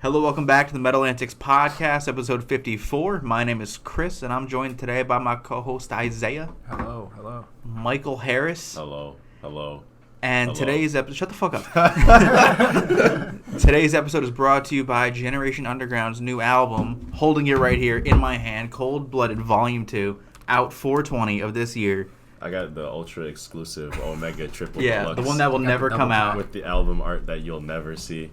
Hello, welcome back to the Metal Antics podcast, episode 54. My name is Chris, and I'm joined today by my co-host Isaiah. Hello. Michael Harris. Hello. And today's episode... Shut the fuck up. Today's episode is brought to you by Generation Underground's new album, holding it right here in my hand, Kold Blooded Vol.2, out 4/20 of this year. I got the ultra exclusive Omega Triple Yeah, Deluxe. the one that will never come out. With the album art that you'll never see.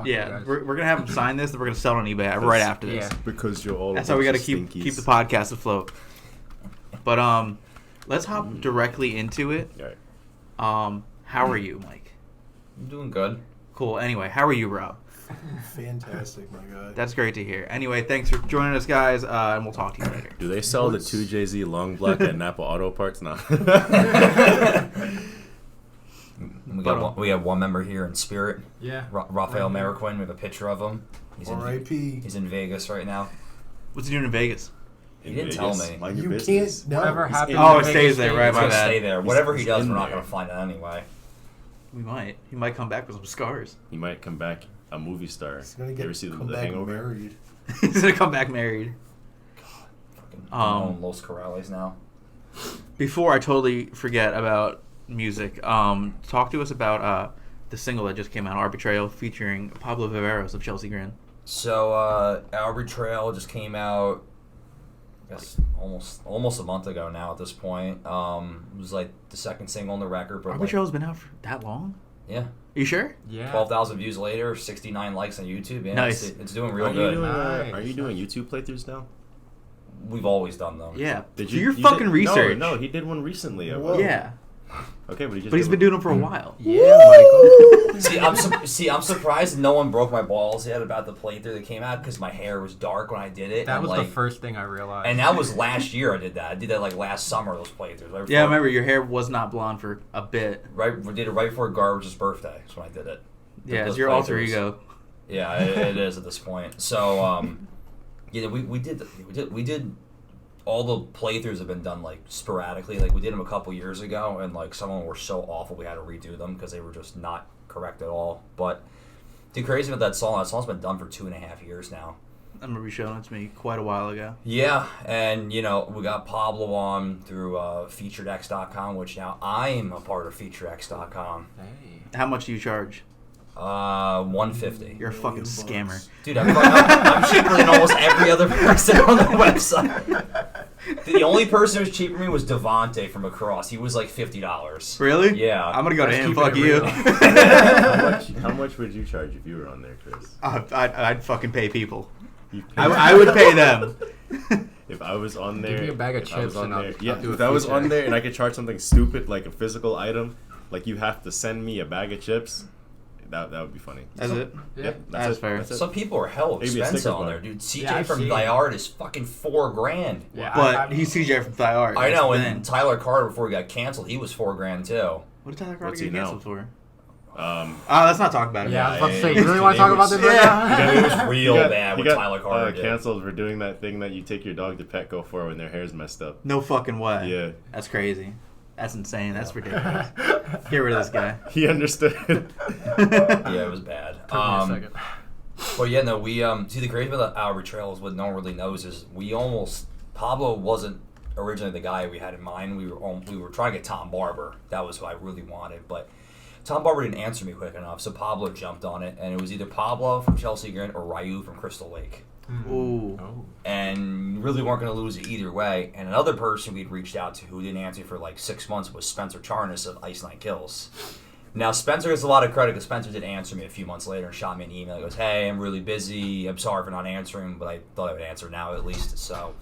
Yeah, we're going to have him sign this, and we're going to sell it on eBay right after this. Yeah. Because you're all... That's how we got to keep the podcast afloat. But let's hop directly into it. All right. How are you, Mike? I'm doing good. Cool. Anyway, how are you, Rob? Fantastic, my guy. That's great to hear. Anyway, thanks for joining us, guys, and we'll talk to you later. Do they sell the 2JZ long black at Napa Auto Parts? No. We have one member here in spirit. Yeah. Raphael Mariquin. We have a picture of him. R.I.P. He's in Vegas right now. What's he doing in Vegas? He didn't tell me. Mind your You business. can't know. Whatever happened. Oh, it in stays Vegas there, stays. right? He's My gonna bad. stay there. Whatever he he's does, in we're not there. gonna find out anyway. We might. He might come back with some scars. He might come back a movie star. He's gonna You ever see come the back Hangover? married. He's going to come back married. Fucking Los Corrales now. Before I totally forget about music, talk to us about the single that just came out, Our Betrayal, featuring Pablo Viveros of Chelsea Grin. So, Our Betrayal just came out, I guess, almost a month ago now at this point. It was like the second single on the record. But Our Betrayal's been out for that long? Yeah. Are you sure? Yeah. 12,000 views later, 69 likes on YouTube. Yeah, Nice. It's doing real Are you good. doing, Nice. are you doing YouTube playthroughs now? We've always done them. Yeah. Did Do you? your you fucking did- research. No, he did one recently. Whoa. Yeah. Okay, but he just. But he's did been doing them for a while. Yeah, Michael. I'm surprised no one broke my balls yet about the playthrough that came out because my hair was dark when I did it. That and was like, the first thing I realized. and that was last year. I did that. I did that like last summer. Those playthroughs. Right Yeah, I before- remember your hair was not blonde for a bit. Right, we did it right before Garbage's birthday. That's when I did it. Yeah, it's Those your alter playthroughs. ego. Yeah, it is at this point. So, yeah, we did. All the playthroughs have been done like sporadically. Like we did them a couple years ago, and like some of them were so awful we had to redo them because they were just not correct at all. But the crazy about that song's been done for 2.5 years now. I remember you showing it to me quite a while ago. Yeah, and we got Pablo on through featuredx.com, which now I'm a part of featuredx.com. Hey. How much do you charge? $150. You're a fucking $1 scammer. Dude, I'm cheaper than almost every other person on the website. The only person who was cheaper than me was Devontae from Across. He was like $50. Really? Yeah. I'm gonna go to Let's him. keep Fuck it you. real. How much would you charge if you were on there, Chris? I'd fucking pay people. You pay- I would pay them. If I was on there, Give me a bag of if I was chips on and I'll- there, I'll yeah, do a if I was feature. on there and I could charge something stupid like a physical item, like you have to send me a bag of chips, that would be funny. That's it. Yeah. Yep, That's it. fair. That's it. Some people are hell Maybe a expensive sticker on bar. there, dude. CJ Yeah, I've from seen Thy it. Art is fucking $4,000. Yeah, But he's CJ from Thy Art. I That's know, the and thing. Tyler Carter, before he got canceled, he was $4,000 too. What did Tyler Carter What's he get now? canceled for? Um, Let's not talk about it. Yeah, I was about to say, Yeah, you really want to talk about this right Yeah. It was now? real he got- bad he what got, Tyler Carter did. canceled for doing that thing that you take your dog to Petco for when their hair's messed up. No fucking way. Yeah, That's crazy. That's insane. That's ridiculous. Get rid of this guy. he understood. Yeah, it was bad. Took me a second. But yeah, no, we see the crazy about Our Betrayal is what no one really knows is Pablo wasn't originally the guy we had in mind. We were trying to get Tom Barber. That was who I really wanted, but Tom Barber didn't answer me quick enough, so Pablo jumped on it, and it was either Pablo from Chelsea Grin or Ryu from Crystal Lake. Ooh. Oh. And really weren't going to lose it either way. And another person we'd reached out to who didn't answer for like 6 months was Spencer Charnas of Ice Night Kills. Now, Spencer gets a lot of credit because Spencer did answer me a few months later and shot me an email. He goes, "Hey, I'm really busy. I'm sorry for not answering, but I thought I would answer now at least." So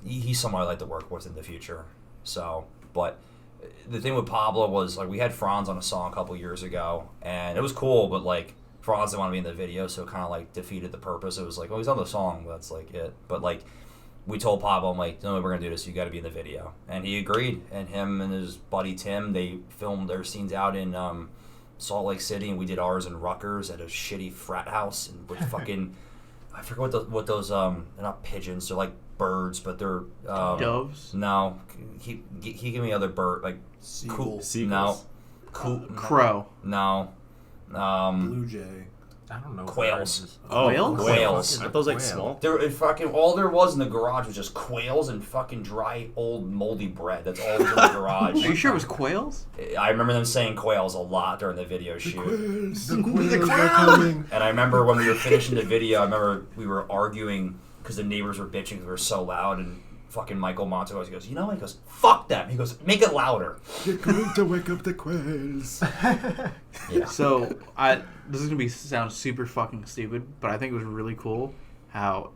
he's someone I'd like to work with in the future. So, but the thing with Pablo was like we had Franz on a song a couple years ago, and it was cool, but like Franz didn't want to be in the video, so it kind of like defeated the purpose. It was like, oh, he's on the song, but that's like it. But like we told Pablo, I'm like, no, we're gonna do this. You got to be in the video, and he agreed. And him and his buddy Tim, they filmed their scenes out in Salt Lake City, and we did ours in Rutgers at a shitty frat house, and with fucking I forget what those they're not pigeons, they're like birds, but they're Doves? No, he give me other bird like Seagull. Seagulls. no, Crow. no, Blue Jay. I don't know. Quails. Oh, Quails? Quails. Aren't those like Quail. small? All there was in the garage was just quails and fucking dry old moldy bread. That's all was in the garage. Are you sure it was quails? I remember them saying quails a lot during the video shoot. The quails are coming. And I remember when we were finishing the video, I remember we were arguing because the neighbors were bitching because we were so loud, and fucking Michael Montegos goes, you know what? He goes, fuck them. He goes, make it louder. You're going to wake up the quails. Yeah. So this is gonna sound super fucking stupid, but I think it was really cool how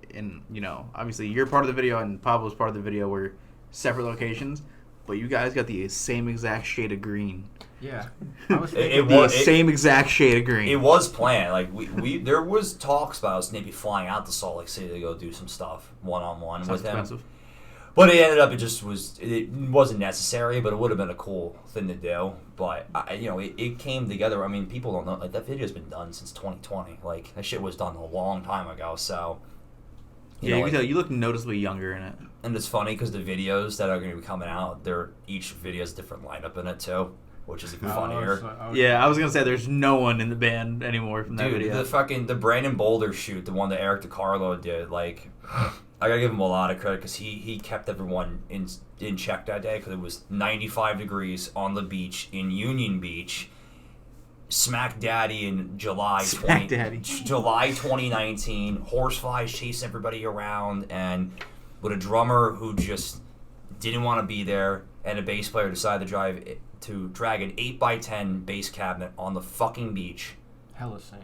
obviously you're part of the video and Pablo's part of the video were separate locations, but you guys got the same exact shade of green. Yeah. I was Same exact shade of green. It was planned. Like we there was talks about us maybe flying out to Salt Lake City to go do some stuff one-on-one Sounds with him. expensive. But it ended up it wasn't necessary, but it would have been a cool thing to do. But it came together. I mean, people don't know, like, that video's been done since 2020. Like, that shit was done a long time ago. So You can tell you look noticeably younger in it. and it's funny because the videos that are going to be coming out, each video has a different lineup in it too, which is even funnier. Yeah, I was gonna say there's no one in the band anymore from that Dude, video. the Brandon Boulder shoot, the one that Eric DiCarlo did, like, I gotta give him a lot of credit because he kept everyone in check that day because it was 95 degrees on the beach in Union Beach, smack daddy in July 2019. Horseflies chasing everybody around, and with a drummer who just didn't want to be there, and a bass player decided to drag an 8x10 bass cabinet on the fucking beach. Hella sand.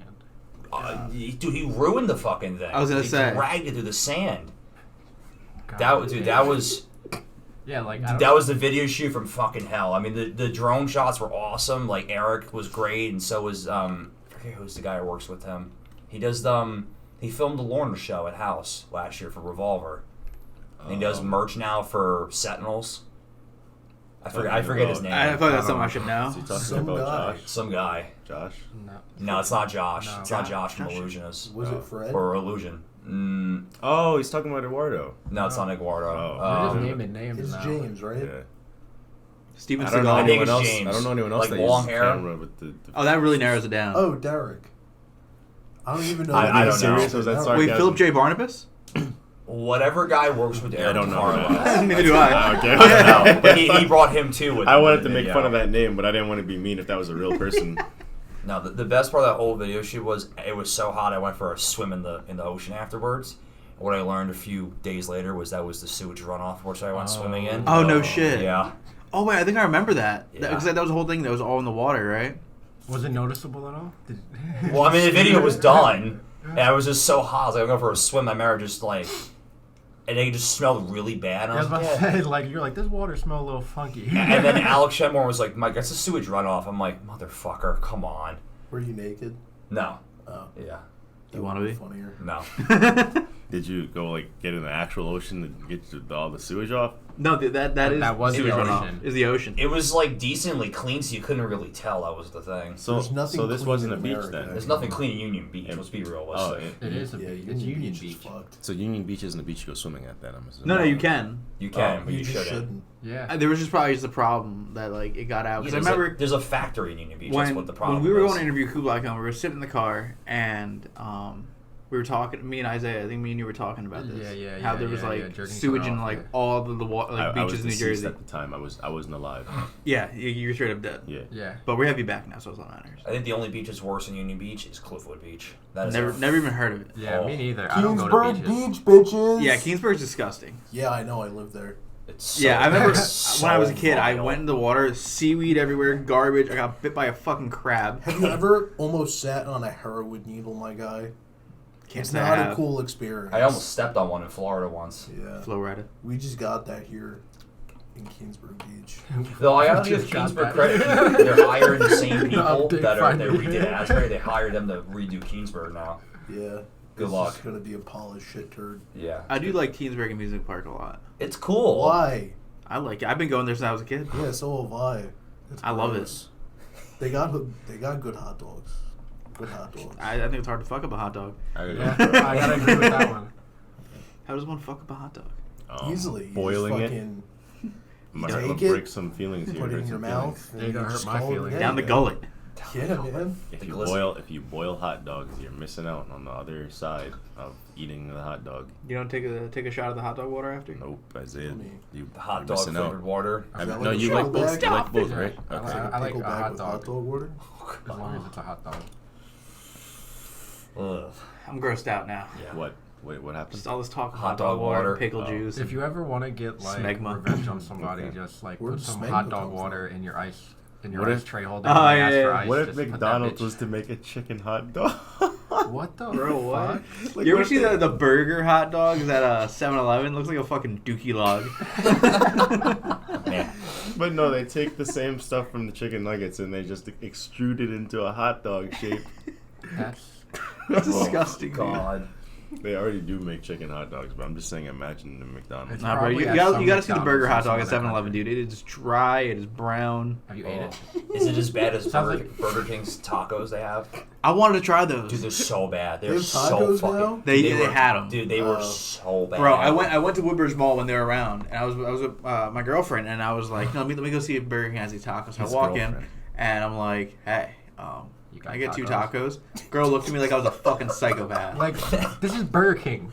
Dude, he ruined the fucking thing. I was gonna he say. dragged it through the sand. God. That was Yeah, like that was the video shoot from fucking hell. I mean, the drone shots were awesome. Like, Eric was great, and so was I forget who's the guy who works with him. He does he filmed the Lorna show at House last year for Revolver. And he does merch now for Sentinels. I forget his name. I feel like that's something I should know. Is he talking Some about guy. Josh? Some guy. Josh? No, it's not Josh. No. It's not Josh from Josh. Illusionist. Was it Fred? Or Illusion. Oh, he's talking about Eduardo. No, it's not Eduardo. Oh. We're just Um, naming names It's now. James, right? Yeah. Steven I don't know Seagal. I think anyone it's else. James. I don't know anyone else Like that long uses hair? camera with the Oh, that really narrows it down. Oh, Derek. I don't even know. I what don't his know. serious Was that about. sarcasm? Wait, Philip J. Barnabas? Whatever guy works with Eric I don't know who DiCarlo. that is. Neither do I. Okay. I don't know, but he brought him too. With I him wanted in to the make video. fun of that name, but I didn't want to be mean if that was a real person. No, the best part of that whole video shoot was it was so hot I went for a swim in the ocean afterwards. What I learned a few days later was that was the sewage runoff which I went swimming in. Oh, no shit. Yeah. Oh, wait, I think I remember that. Yeah. Because that was the whole thing that was all in the water, right? Was it noticeable at all? Well, I mean, the video was done, and I was just so hot. I was like, I'm going for a swim. I remember just like, and it just smelled really bad. And I I was was about like, to yeah. say, like, you're like, this water smells a little funky. And then Alex Shedmore was like, Mike, that's a sewage runoff. I'm like, motherfucker, come on. Were you naked? No. Oh, Yeah. You want to be? funnier. No. Did you go get in the actual ocean to get all the sewage off? No, that was sewage the runoff. ocean. Is the ocean. It was like decently clean, so you couldn't really tell. That was the thing. So, There's nothing so this clean wasn't in a beach America. then. There's nothing clean in Union Beach. Yeah. Let's be Oh, realistic. It is a Yeah, beach. It's Union is Beach. fucked. so Union Beach isn't a beach you go swimming at then. I'm assuming. No, you can. You can, Oh, but you just shouldn't. Yeah. There was just probably just a problem that like it got out. Yeah, Because I remember there's a factory in Union Beach. That's what the problem when we were was. going to interview Kublai Khan, we were sitting in the car and we were talking. Me and Isaiah, I think me and you were talking about this. How there was jerking sewage someone in off, like yeah. all the I beaches was in New deceased Jersey. at the time. I wasn't alive. Yeah, you were straight up dead. Yeah. Yeah. But we have you back now, so it's all that matters. I think the only beach that's worse than Union Beach is Cliffwood Beach. That is Never even heard of it. Yeah, Oh. me neither. I don't go to Kingsburg beaches. Beach, bitches. Yeah, Kingsburg's disgusting. Yeah, I know. I live there. It's so, Yeah, I remember it's when I was a so kid, I vile. went in the water, seaweed everywhere, garbage. I got bit by a fucking crab. Have you ever almost sat on a heroin needle, my guy? Can't It's say I not a have. cool experience. I almost stepped on one in Florida once. Yeah. Florida. We just got that here in Kingsburg Beach. Though I gotta give Just got Kingsburg that. credit. They're hiring the same people Update that finally. redid Asbury. They hired them to redo Kingsburg now. Yeah. Good It's luck. just gonna be a polished shit turd. Yeah. I do like Kingsburg Amusement Park a lot. It's cool. Why? I like it. I've been going there since I was a kid. Yeah, so have I. It's I love it. gross. They got good hot dogs. Good hot dogs. I think it's hard to fuck up a hot dog. Yeah, I gotta agree with that one. How does one fuck up a hot dog? Easily. You boiling just it. fucking Might take break it, some feelings here. put it hurt in your some mouth. feelings. and Ain't gonna just hurt my call it a feelings. day. Down the gullet. Yeah, man. If The you boil hot dogs, you're missing out on the other side of eating the hot dog. You don't take a shot of the hot dog water after? Nope, Isaiah. You The hot are dog missing flavored out. water. Is that No, like a you shell like both. bag? You like both, Yeah. right? I Okay. like Pickle a bag hot with dog. hot dog water. As long as it's a hot dog. Ugh. I'm grossed out now. Yeah. What? Wait, what happened? Just all this talk of Hot hot dog dog water, water. and pickle Oh. juice. If you ever want to get like Smegma. revenge on somebody, Okay. just like Where'd put some smegma hot dog come water in your ice What if- tray holder. Oh, and yeah, ask yeah, for yeah. ice, What if just put that McDonald's bitch- was to make a chicken hot dog? What the Bro, what? fuck? Like, You ever what see if the burger hot dogs at 7-Eleven? Looks like a fucking dookie log. Man. But no, they take the same stuff from the chicken nuggets and they just extrude it into a hot dog shape. That's That's disgusting, dude. God. They already do make chicken hot dogs, but I'm just saying, imagine the McDonald's. It's Nah, bro, you probably at gotta some see the burger hot McDonald's dog in at some 7-Eleven, dude. It is dry, it is brown. Have you ate it? Is it as bad as Sounds Burger King's tacos they have? I wanted to try those. Dude, they're so bad. They They're have so tacos fucking. now? They were- had 'em. Dude, they were Oh. so bad. Bro, I went to Woodbridge Mall when they were around, and I was with my girlfriend, and I was like, no, let me go see if Burger King has these tacos. So I His walk in, girlfriend. and I'm like, hey, You can got I get 2 tacos? tacos? Girl looked at me like I was a fucking psychopath. Like, this is Burger King.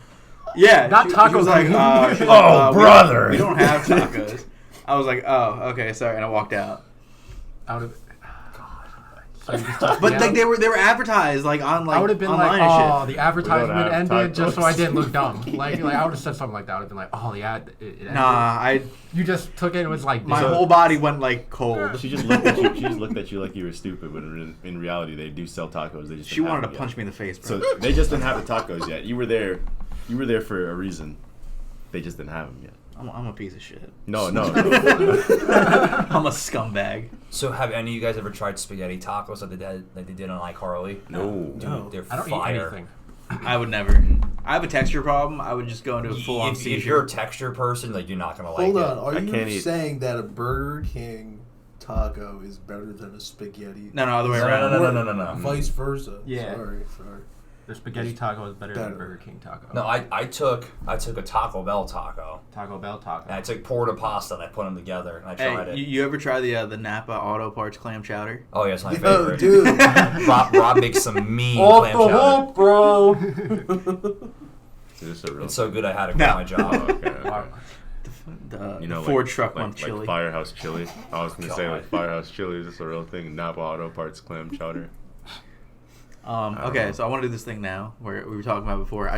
Yeah, Not she Taco was like, King. she was like, Oh, brother. we don't have tacos. I was like, oh, okay, sorry, and I walked out. Out of So you just took But me like out? they were advertised like on like I would have been online like, and oh, shit. the advertisement have ended just so I tacos. didn't look dumb. Like I would have said something like that. I would have been like, oh, the ad. It ended. Nah, You just took it and was like, my this. whole body went like cold. She just looked at you. She just looked at you like you were stupid. But in reality, they do sell tacos. They just She didn't have wanted to them punch yet. me in the face, bro. So they just didn't have the tacos yet. You were there. You were there for a reason. They just didn't have them yet. I'm a piece of shit. No. I'm a scumbag. So have any of you guys ever tried spaghetti tacos like they did on iCarly? No. Dude, No. they're I don't fire. eat anything. I would never. I have a texture problem. I would just go into a full-on If you're a seizure. texture person, like you're not gonna like Hold it. on, are I can't you eat. saying that a Burger King taco is better than a spaghetti? No, other way No, around. no. Vice versa. Yeah. Sorry. The spaghetti taco is better than Better. Burger King taco. No, I took a Taco Bell taco Taco Bell taco. and I took porta pasta and I put them together and I tried Hey, it. you ever try the Napa Auto Parts clam chowder? Oh yeah, it's my Yo, favorite. dude. Rob makes some mean Off clam the chowder. hook, bro. Is this a real? It's so good I had to quit No. my job. Oh, okay. The You know, Ford like, truck like, month chili. like Firehouse chili. I was gonna say like God. Firehouse chili. Is this a real thing? Napa Auto Parts clam chowder. Okay, know. so I want to do this thing now where we were talking about before.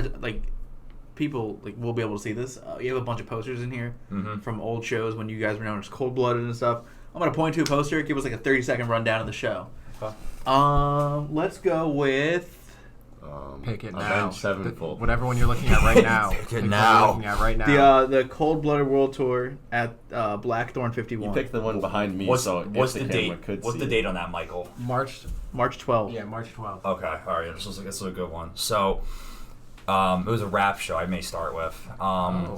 People will be able to see this. You have a bunch of posters in here Mhm. from old shows when you guys were known as Cold Blooded and stuff. I'm gonna point to a poster. Give us like a 30-second rundown of the show. Okay. Let's go with. Pick it Avenged now. Sevenfold. Whatever one you're looking at right now. Pick it Pick the one now. you're looking at right now. The Cold Blooded World Tour at Blackthorn 51. You picked the one behind me, What's so what's if the camera date? could What's see the it. date on that, Michael? March 12th. March 12th. Okay, all right. This is a good one. So, it was a rap show. I may start with.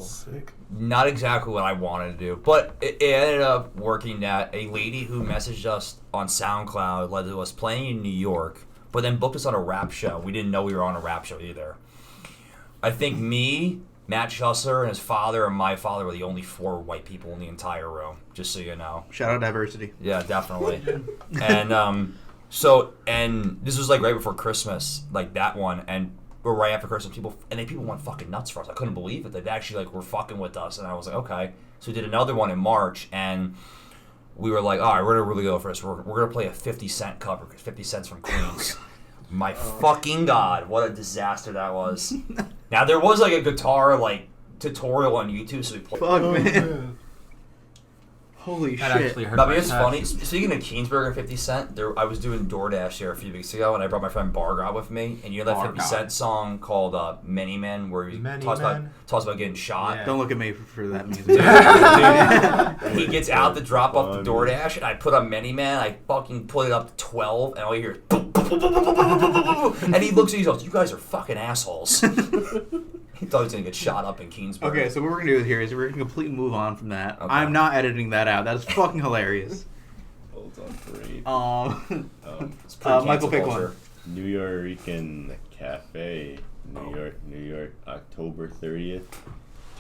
Sick. Not exactly what I wanted to do, but it ended up working that a lady who messaged us on SoundCloud led to us playing in New York, but then booked us on a rap show. We didn't know we were on a rap show either. I think me, Matt Schusser, and his father and my father were the only 4 white people in the entire room, just so you know. Shout out diversity. Yeah, definitely. And and this was like right before Christmas, like that one, and we're right after Christmas. People went fucking nuts for us. I couldn't believe it. They actually like were fucking with us, and I was like, okay. So we did another one in March, and we were like, all right, we're gonna really go for this. We're gonna play a 50 Cent cover because 50 Cent's from Queens. My fucking God, what a disaster that was. Now there was like a guitar like tutorial on YouTube, so we played. Fuck, man. Holy That shit. actually hurt But I my mean, it's chest. funny. Speaking of Keensburg and 50 Cent, I was doing DoorDash here a few weeks ago, and I brought my friend Barga with me. And you know that 50 Barga. Cent song called "Many Men," where he Many talks Men? about getting shot. Yeah. Don't look at me for that music. Dude, he gets out to drop off the DoorDash, and I put on Many Men. I fucking put it up to 12, and all you hear is boom, boom, boom, boom, boom, boom, boom, boom, boom, boom. And he looks at me and goes, "You guys are fucking assholes." He thought he was gonna get shot up in Keensburg. Okay, so what we're gonna do here is we're gonna completely move on from that. Okay. I'm not editing that out. That is fucking hilarious. Hold on, great. It's pretty Michael, cancel pick culture. one. New Yorican Cafe, New York, October 30th,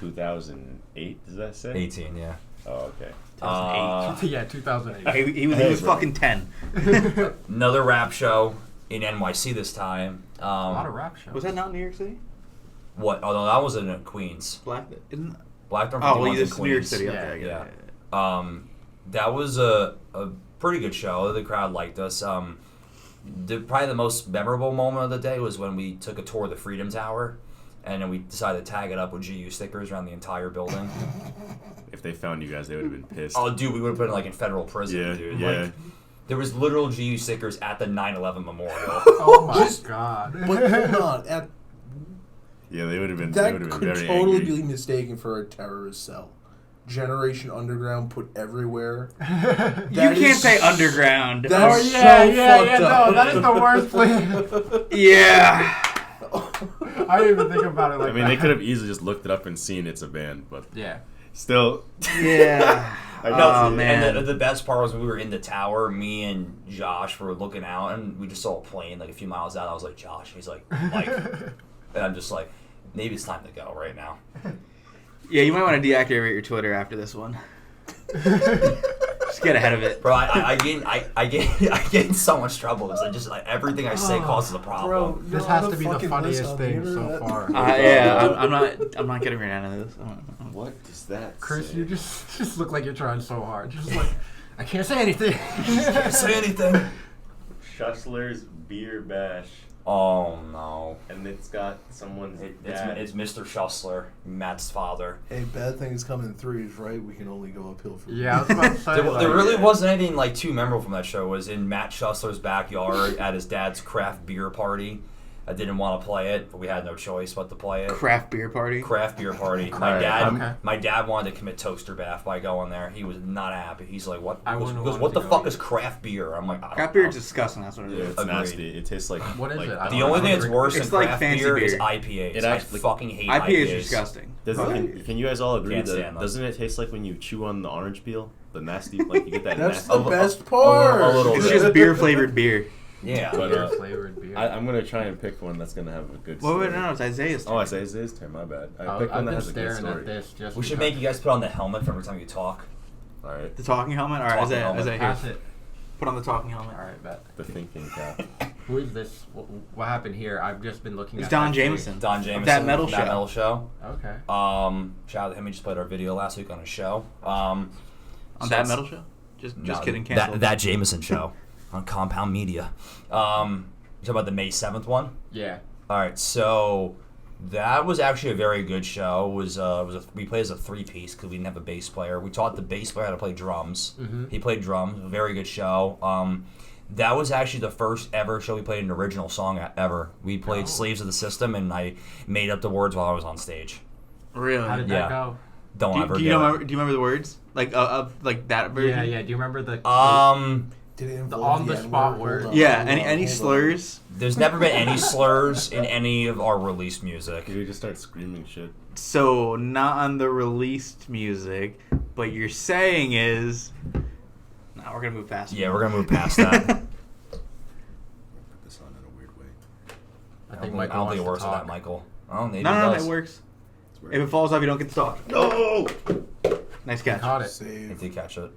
2008. Does that say? 18, yeah. Oh, okay. 2008. Yeah, 2008. He was fucking 10. Another rap show in NYC this time. A lot of rap shows. Was that not New York City? What? Oh, no, that was in Queens. Black? Isn't? Blackthorn Oh, well, 51's in this is New York Queens. City. Okay, Yeah, I get it. Yeah. That was a pretty good show. The crowd liked us. Probably the most memorable moment of the day was when we took a tour of the Freedom Tower, and then we decided to tag it up with GU stickers around the entire building. If they found you guys, they would have been pissed. Oh, dude, we would have been in federal prison, yeah, dude. yeah. Like, there was literal GU stickers at the 9/11 memorial. Oh my god. But hold on, Yeah, they would have been. that They would have been could very totally angry. be mistaken for a terrorist cell. Generation Underground put everywhere. You That can't is- say underground. That Oh is yeah, so yeah, fucked yeah. up. No, that is the worst place. Yeah. I didn't even think about it like I mean, that. they could have easily just looked it up and seen it's a band, but Yeah. still. Yeah. I No, know. man. And the best part was when we were in the tower, me and Josh were looking out, and we just saw a plane like a few miles out. I was like, Josh. He's like, Mike. And I'm just like, maybe it's time to go right now. Yeah, you might want to deactivate your Twitter after this one. Just get ahead of it. Bro, I get in so much trouble because I just everything I say causes a problem. Bro, This you're has on to a be the fucking funniest list on the thing so internet. far. Yeah, I'm not getting right into this. What does that Chris, say? you just look like you're trying so hard. Just like, I can't say anything. Can't say anything. Schussler's Beer Bash, Oh no. and it's got someone's dad. It's Mr. Schussler, Matt's father. Hey, bad things come in threes, right? We can only go uphill from Yeah, I was about to say. There really wasn't anything like too memorable from that show. It was in Matt Schussler's backyard at his dad's craft beer party. I didn't want to play it, but we had no choice but to play it. Craft beer party. Craft beer party. Okay. My dad wanted to commit toaster bath by going there. He was not happy. He's like, "What?" I He goes, wouldn't he goes, want "What to the go fuck either. is craft beer?" I'm like, I don't Craft beer know. is disgusting. That's what it Yeah, is. it's Agreed. nasty. It tastes like. What is like, it? I The don't only know. thing that's worse It's than like craft fancy beer is beer. IPAs. It actually- I fucking hate IPA IPAs. is disgusting. Can you guys all agree Can't that stand them. doesn't it taste like when you chew on the orange peel? The nasty, like you get that That's nasty. the best a part. little It's bit. just beer flavored beer. Yeah. But, Beer flavored beer. I'm gonna try and pick one that's gonna have a good. Well, story. wait, no, it's Isaiah's turn. Oh, I say it's his turn. My bad. I picked one I've that been has a good staring story. at this just We should because- make you guys put on the helmet for every time you talk. All right, The talking helmet? Alright, Talking Isaiah, helmet. Isaiah, Pass here. it. Put on the talking helmet. Alright, bet. the thinking cap. Who is this? What happened here? I've just been looking It's at Don that Jameson. Don Jameson. That metal That show. metal show. page. Okay. Shout out to him. He just played our video last week on his show. On so that it's- metal show? Just No, kidding, canceled. That Jameson show on Compound Media. You talking about the May 7th one? Yeah. All right, so that was actually a very good show. We played as a 3-piece because we didn't have a bass player. We taught the bass player how to play drums. Mhm. He played drums. A very good show. That was actually the first ever show we played an original song ever. We played Oh. "Slaves of the System" and I made up the words while I was on stage. Really? How did Yeah. that go? Don't ever Do you do remember? Do you remember the words? Like of like that version? Yeah, yeah. Do you remember the? it. Did it involve on the N-word? spot Hold word. on, Yeah. hold Any on, any hold on. slurs? There's never been any slurs in any of our released music. You just start screaming shit. So not on the released music, but you're saying is. Nah, we're gonna move past. it. Yeah, we're gonna move past that. Put this on in a weird way. I think I Michael don't wants think it to works with talk. that, Michael. Oh, maybe No, it no, does. it works. It's weird. If it falls off, you don't get to talk. No. Nice catch. Caught it. I Save. did catch it.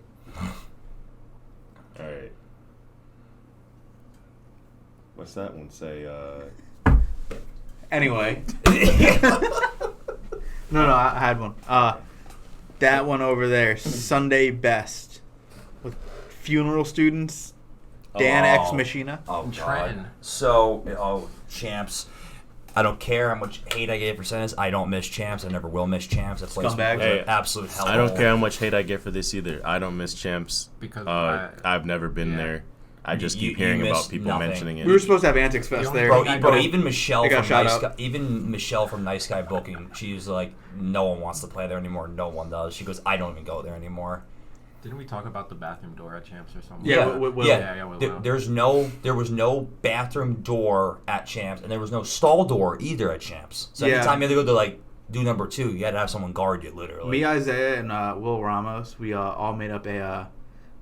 All right. What's that one say? Anyway. No, I had one. That one over there, Sunday Best, with funeral students, Dan Oh. X Machina. Oh, And God. Trenton. So, Champs. I don't care how much hate I get for saying this. I don't miss Champs. I never will miss Champs. That place Scumbag. was Hey, an absolute hell. I don't care how much hate I get for this either. I don't miss Champs. Because I've never been yeah. there. I just You- keep you hearing about missed people nothing. mentioning it. We were supposed to have Antics Fest only there. thing Bro, I bro know- even Michelle They got from shot Nice Guy, Nice Guy Booking, she's like, no one wants to play there anymore. No one does. She goes, I don't even go there anymore. Didn't we talk about the bathroom door at Champs or something? Yeah, Will. Yeah, Will. There was no bathroom door at Champs, and there was no stall door either at Champs. So Yeah. every time you had to go to do number 2, you had to have someone guard you, literally. Me, Isaiah, and Will Ramos, we all made up a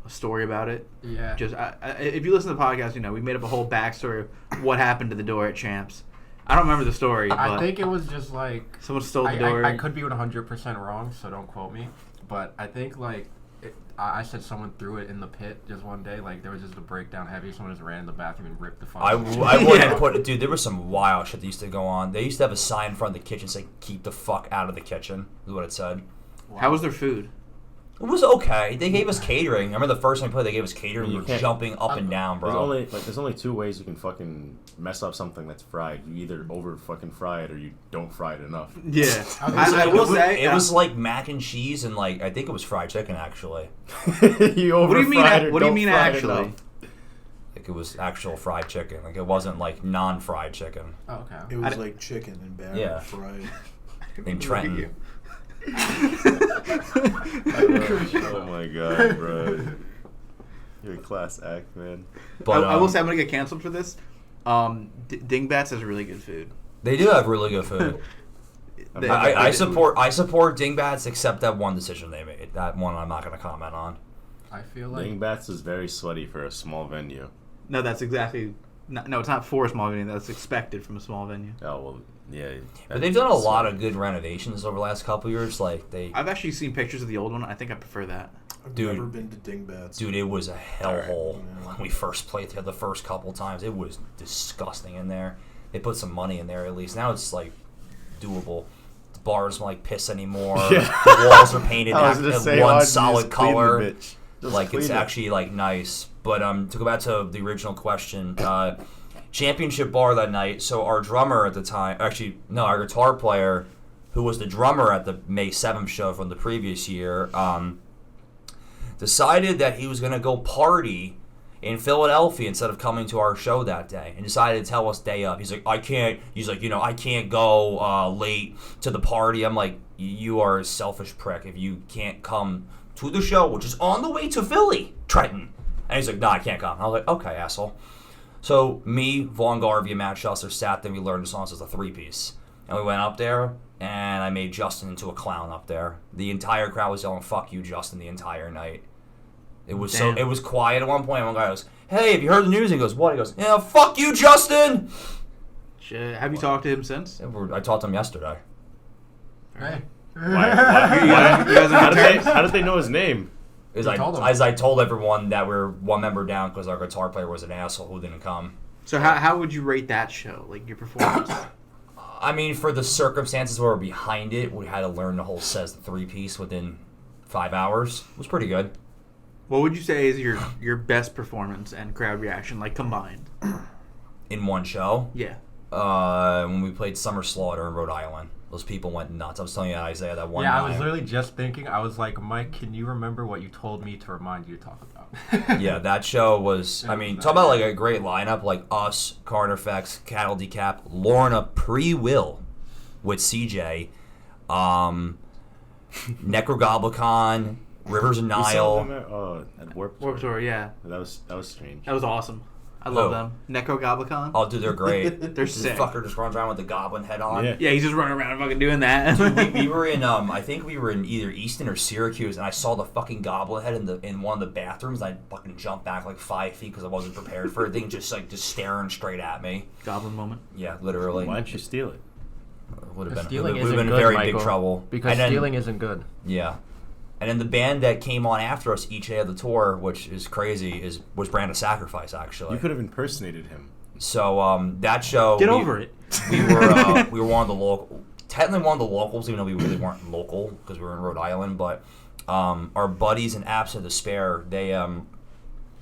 story about it. Yeah. Just if you listen to the podcast, you know we made up a whole backstory of what happened to the door at Champs. I don't remember the story, I but think it was just like someone stole the door. I could be 100% wrong, so don't quote me. but I think like I said someone threw it in the pit just one day. Like there was just a breakdown heavy. Someone just ran in the bathroom and ripped the phone. I wouldn't put it, dude. There was some wild shit that used to go on. They used to have a sign in front of the kitchen saying "Keep the fuck out of the kitchen." Is what it said. Wow. How was their food? It was okay. They gave us catering. I remember the first time we played, they gave us catering. We You were can't- jumping up and down, bro. There's only two ways you can fucking mess up something that's fried. You either over fucking fry it or you don't fry it enough. Yeah, I will say It was like mac and cheese and like I think it was fried chicken actually. You over What do you mean? fried or What do you don't mean fry it actually? enough. Like it was actual fried chicken. Like it wasn't like non-fried chicken. Oh, okay. It was like chicken and barrel Yeah. fried. In Trenton. Oh my god, bro. You're a class act, man. But I will say I'm gonna get canceled for this. Dingbats has really good food. they do have really good food. They- I support Dingbats except that one decision they made. That one I'm not going to comment on. I feel like Dingbats is very sweaty for a small venue. No, that's exactly. No, it's not for a small venue. That's expected from a small venue. Oh well, yeah. But they've done a lot of good renovations over the last couple years. Like they, I've actually seen pictures of the old one. I think I prefer that. I've Dude. never been to Dingbats. dude, it was a hellhole Yeah. when we first played there the first couple times. It was disgusting in there. They put some money in there at least. Now it's like doable. The bars don't like piss anymore. Yeah. The walls are painted I was gonna at say, one why'd you solid just clean the color. bitch? Just Like it's clean it. actually like nice. But to go back to the original question, championship bar that night. So our drummer at the time, actually no, our guitar player, who was the drummer at the May 7th show from the previous year, decided that he was gonna go party in Philadelphia instead of coming to our show that day, and decided to tell us day up. He's like, I can't. He's like, I can't go late to the party. I'm like, you are a selfish prick if you can't come to the show, which is on the way to Philly, Trenton. And he's like, no, I can't come. I was like, okay, asshole. So me, Vaughn Garvey, and Matt Schuster sat there. We learned the songs as a three-piece, and we went up there, and I made Justin into a clown up there. The entire crowd was yelling, "Fuck you, Justin!" the entire night. It was Damn. It was quiet at one point. One guy goes, "Hey, have you heard the news?" He goes, "What?" He goes, "Yeah, fuck you, Justin." Shit. Have you talked to him since? I talked to him yesterday. hey. How did they know his name? As You told him. I told everyone that we're one member down because our guitar player was an asshole who didn't come. So how would you rate that show? Like your performance? I mean, for the circumstances where we're behind it, we had to learn the whole says the three-piece within 5 hours. It was pretty good. What would you say is your best performance and crowd reaction, like combined? In one show, Yeah. when we played Summer Slaughter in Rhode Island, those people went nuts. I was telling you, Isaiah, that one Yeah, night. I was literally just thinking. I was like, Mike, can you remember what you told me to remind you to talk about? Yeah, that show was. I mean, talk about like a great lineup, like us, Carnifex, Cattle Decap, Lorna Pre-Will with CJ, Necrogoblicon, Rivers of We saw Nile. them at Warped Warped Tour, yeah. That was strange. That was awesome. I love Who? them. Necrogoblicon. Oh, dude, they're great. They're This sick. fucker just runs around with the goblin head on. Yeah. Yeah, he's just running around fucking doing that. We were in I think we were in either Easton or Syracuse, and I saw the fucking goblin head in one of the bathrooms. And I fucking jumped back like 5 feet because I wasn't prepared for it. Thing just staring straight at me. Goblin moment. Yeah, literally. Why didn't you steal it? Would have been Stealing would isn't have been good, very Michael, big trouble. because And then- stealing isn't good. Yeah. And then the band that came on after us each day of the tour, which is crazy, was Brand of Sacrifice actually. You could have impersonated him. So that show. Get over it. We were one of the local, technically one of the locals, even though we really weren't local because we were in Rhode Island. But our buddies in Absent Despair, they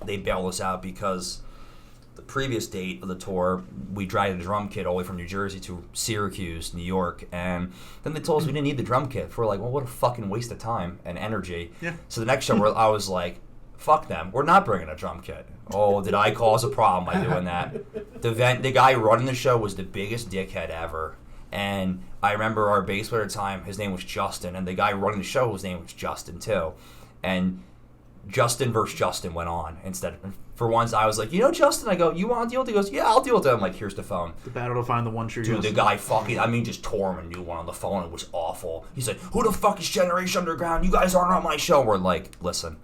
bailed us out because the previous date of the tour, we dragged a drum kit all the way from New Jersey to Syracuse, New York, and then they told us we didn't need the drum kit. We're like, well, what a fucking waste of time and energy. Yeah. So the next show, I was like, fuck them. We're not bringing a drum kit. Oh, did I cause a problem by doing that? The guy running the show was the biggest dickhead ever. And I remember our bass player at the time, his name was Justin, and the guy running the show, his name was Justin too. And Justin versus Justin went on instead. For once, I was like, Justin, I go, you want to deal with it? He goes, yeah, I'll deal with it. I'm like, here's the phone. The battle to find the one true Dude, the Justin. guy just tore him a new one on the phone. It was awful. He's like, who the fuck is Generation Underground? You guys aren't on my show. We're like, listen,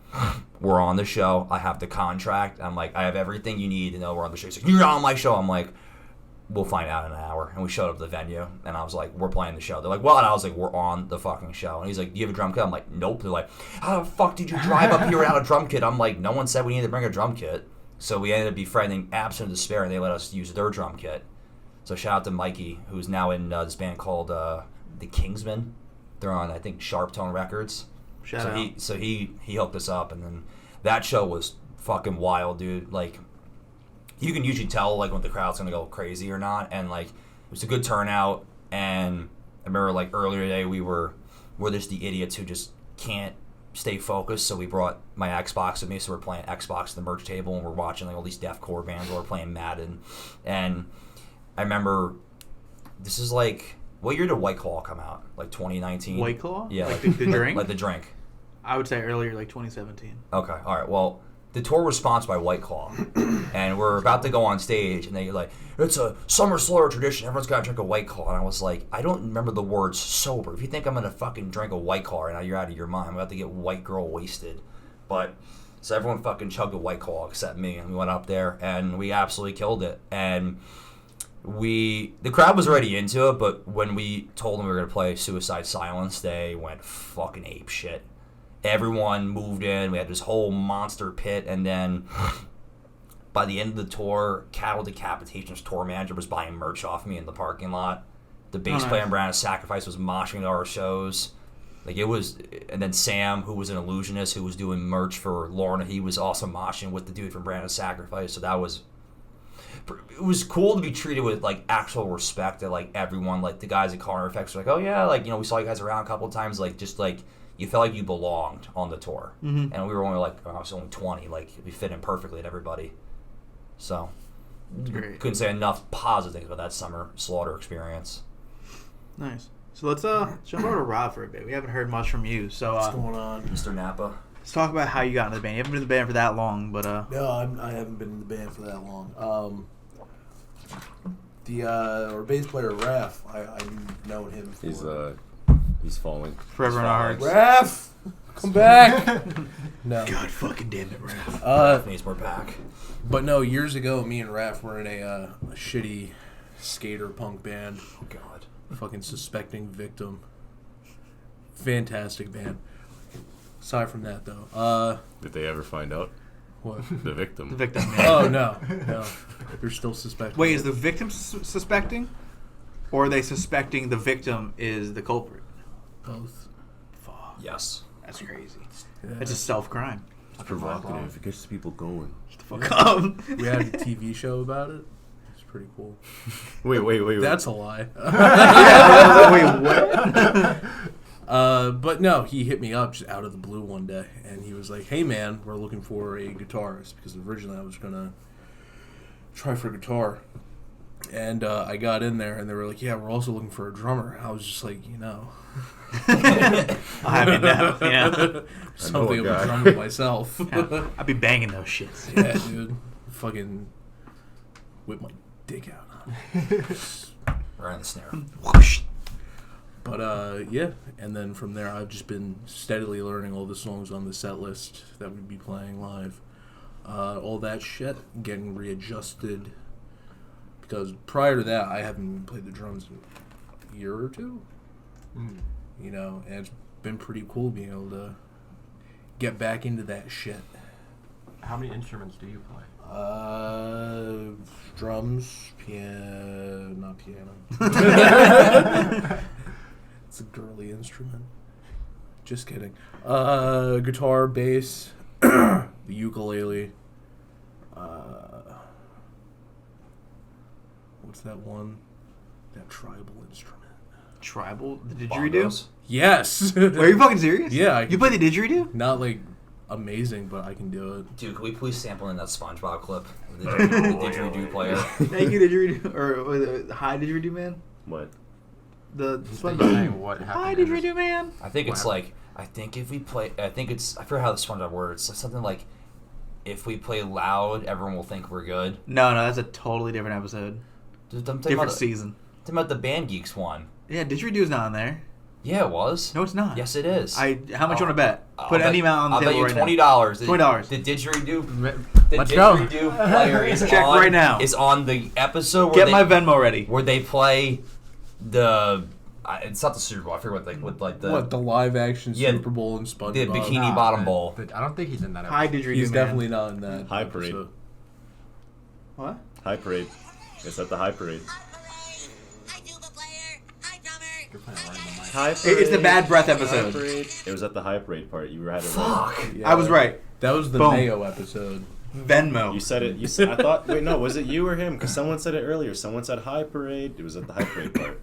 we're on the show. I have the contract. I'm like, I have everything you need to know we're on the show. He's like, you're not on my show. I'm like, we'll find out in an hour. And we showed up at the venue, and I was like, we're playing the show. They're like, well, and I was like, we're on the fucking show. And he's like, do you have a drum kit? I'm like, nope. They're like, how the fuck did you drive up here without a drum kit? I'm like, no one said we needed to bring a drum kit. So we ended up befriending Absent Despair, and they let us use their drum kit. So shout out to Mikey, who's now in this band called The Kingsmen. They're on, I think, Sharp Tone Records. Shout out. He hooked us up, and then that show was fucking wild, dude. Like, you can usually tell like when the crowd's gonna go crazy or not, and like it was a good turnout. And I remember like earlier today we're just the idiots who just can't stay focused, so we brought my Xbox with me, so we're playing Xbox at the merch table, and we're watching like all these deathcore bands while we're playing Madden. And I remember this is like, what year did White Claw come out? Like 2019? White Claw? Yeah, like the drink. Like the drink. I would say earlier, like 2017. Okay, all right. Well, the tour was sponsored by White Claw, and we're about to go on stage, and they're like, it's a summer slaughter tradition. Everyone's got to drink a White Claw. And I was like, I don't remember the words sober. If you think I'm going to fucking drink a White Claw right now, you're out of your mind. I'm about to get white girl wasted. But, so everyone fucking chugged a White Claw except me, and we went up there, and we absolutely killed it. And the crowd was already into it, but when we told them we were going to play Suicide Silence, they went fucking ape shit. Everyone moved in. We had this whole monster pit, and then by the end of the tour, Cattle Decapitation's tour manager was buying merch off me in the parking lot. The bass player in Brand of Sacrifice was moshing to our shows. Like it was, and then Sam, who was an illusionist, who was doing merch for Lorna, he was also moshing with the dude from Brand of Sacrifice. So it was cool to be treated with like actual respect. That like everyone, like the guys at Carter Effects, were like, oh yeah, like we saw you guys around a couple of times, like just like. You felt like you belonged on the tour. Mm-hmm. And we were only like, I was only 20, like we fit in perfectly at everybody. So, great. Couldn't say enough positive things about that summer slaughter experience. Nice. So let's jump over to Rob for a bit. We haven't heard much from you. So What's going on? Mr. Napa. Let's talk about how you got into the band. You haven't been in the band for that long, but No, I haven't been in the band for that long. Our bass player Raph, I've known him for... He's falling. Forever in our hearts. Raph, come back! No. God fucking damn it, Raph. Needs more back. But no, years ago, me and Raph were in a shitty skater punk band. Oh God. Fucking Suspecting Victim. Fantastic band. Aside from that, though. Did they ever find out? What? The victim. The victim. Man. Oh, no. They're still suspecting. Wait, is the victim suspecting? Or are they suspecting the victim is the culprit? Both. Fuck. Yes. That's crazy. Yeah. It's a self-crime. It's provocative. It gets people going. Shut the fuck up. We had a TV show about it. It's pretty cool. Wait. That's a lie. Wait, what? But no, he hit me up just out of the blue one day, and he was like, hey man, we're looking for a guitarist, because originally I was going to try for guitar. And I got in there, and they were like, yeah, we're also looking for a drummer. I was just like, I mean, now, yeah. Something of a drummer myself. Yeah, I'd be banging those shits. Yeah, dude. Fucking whip my dick out. Right in the snare. Whoosh. But, yeah. And then from there, I've just been steadily learning all the songs on the set list that we'd be playing live. All that shit, getting readjusted. Because prior to that, I haven't played the drums in a year or two. And it's been pretty cool being able to get back into that shit. How many instruments do you play? Drums, not piano. It's a girly instrument. Just kidding. Guitar, bass, the ukulele. What's that one? That tribal instrument. Tribal? The didgeridoo? Bongos. Yes. Are you fucking serious? Yeah. You play the didgeridoo? Not like amazing, but I can do it. Dude, can we please sample in that SpongeBob clip? The didgeridoo player. Thank you, didgeridoo. Or the hi, didgeridoo man? What? The Saying SpongeBob. what happened Hi, in this- didgeridoo man. I think it's like, I forget how the SpongeBob words. It's something like, if we play loud, everyone will think we're good. No, that's a totally different episode. I'm talking Different about season. talking about the Band Geeks one. Yeah, didgeridoo's not on there. Yeah, it was. No, it's not. Yes, it is. How much you want to bet? I'll Put bet- any amount on the I'll table bet you right $20. $20. The didgeridoo The Let's go. didgeridoo player is Check on, right now. Is on the episode where Get my Venmo ready. where they play the. It's not the Super Bowl. I forget what the live action Yeah, Super Bowl and SpongeBob? the Bikini Bottom Bowl. I don't think he's in that. Hi, episode. didgeridoo He's man. definitely not in that. High Parade. episode. What? High Parade. It's at the High Parade. You're playing right in the mic. High Parade. It's the bad breath High episode. Parade. It was at the High Parade part. You had it right. Fuck. Yeah, I was right. That was the Boom. Mayo episode. Venmo. You said it. You said. I thought. Wait, no. Was it you or him? Because someone said it earlier. Someone said High Parade. It was at the High Parade part.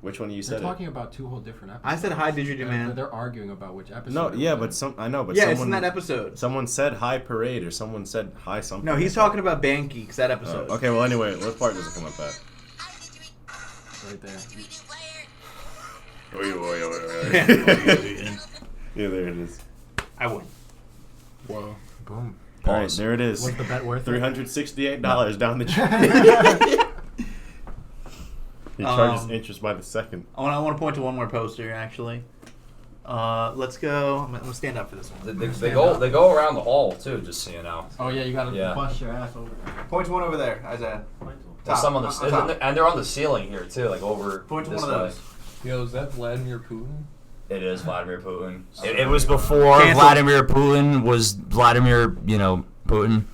Which one of you They're said talking about two whole different episodes. I said hi, didgeridoo man. They're arguing about which episode. it? No. it Yeah, was but in. I know, but Yeah, someone. it's in that episode. Someone said High Parade, or someone said High something. No, he's talking about Band Geeks, that Oh, episode. okay. Well, anyway, what part does it come up at? Right there. Yeah, there it is. I win. Whoa. Boom. All right, there it is. Was the bet worth it? $368 down the drain. He charges interest by the second. I want to point to one more poster, actually. Let's go. I'm going to stand up for this one. They go around the hall too, just so you know. Oh yeah, you gotta Yeah. bust your ass over. Point to one over there, Isaiah. There's some on the top. and they're on the ceiling here too, like over Point to this one of way. those. Yo, is that Vladimir Putin? It is Vladimir Putin. It was before Cancel. Vladimir Putin was Vladimir, Putin.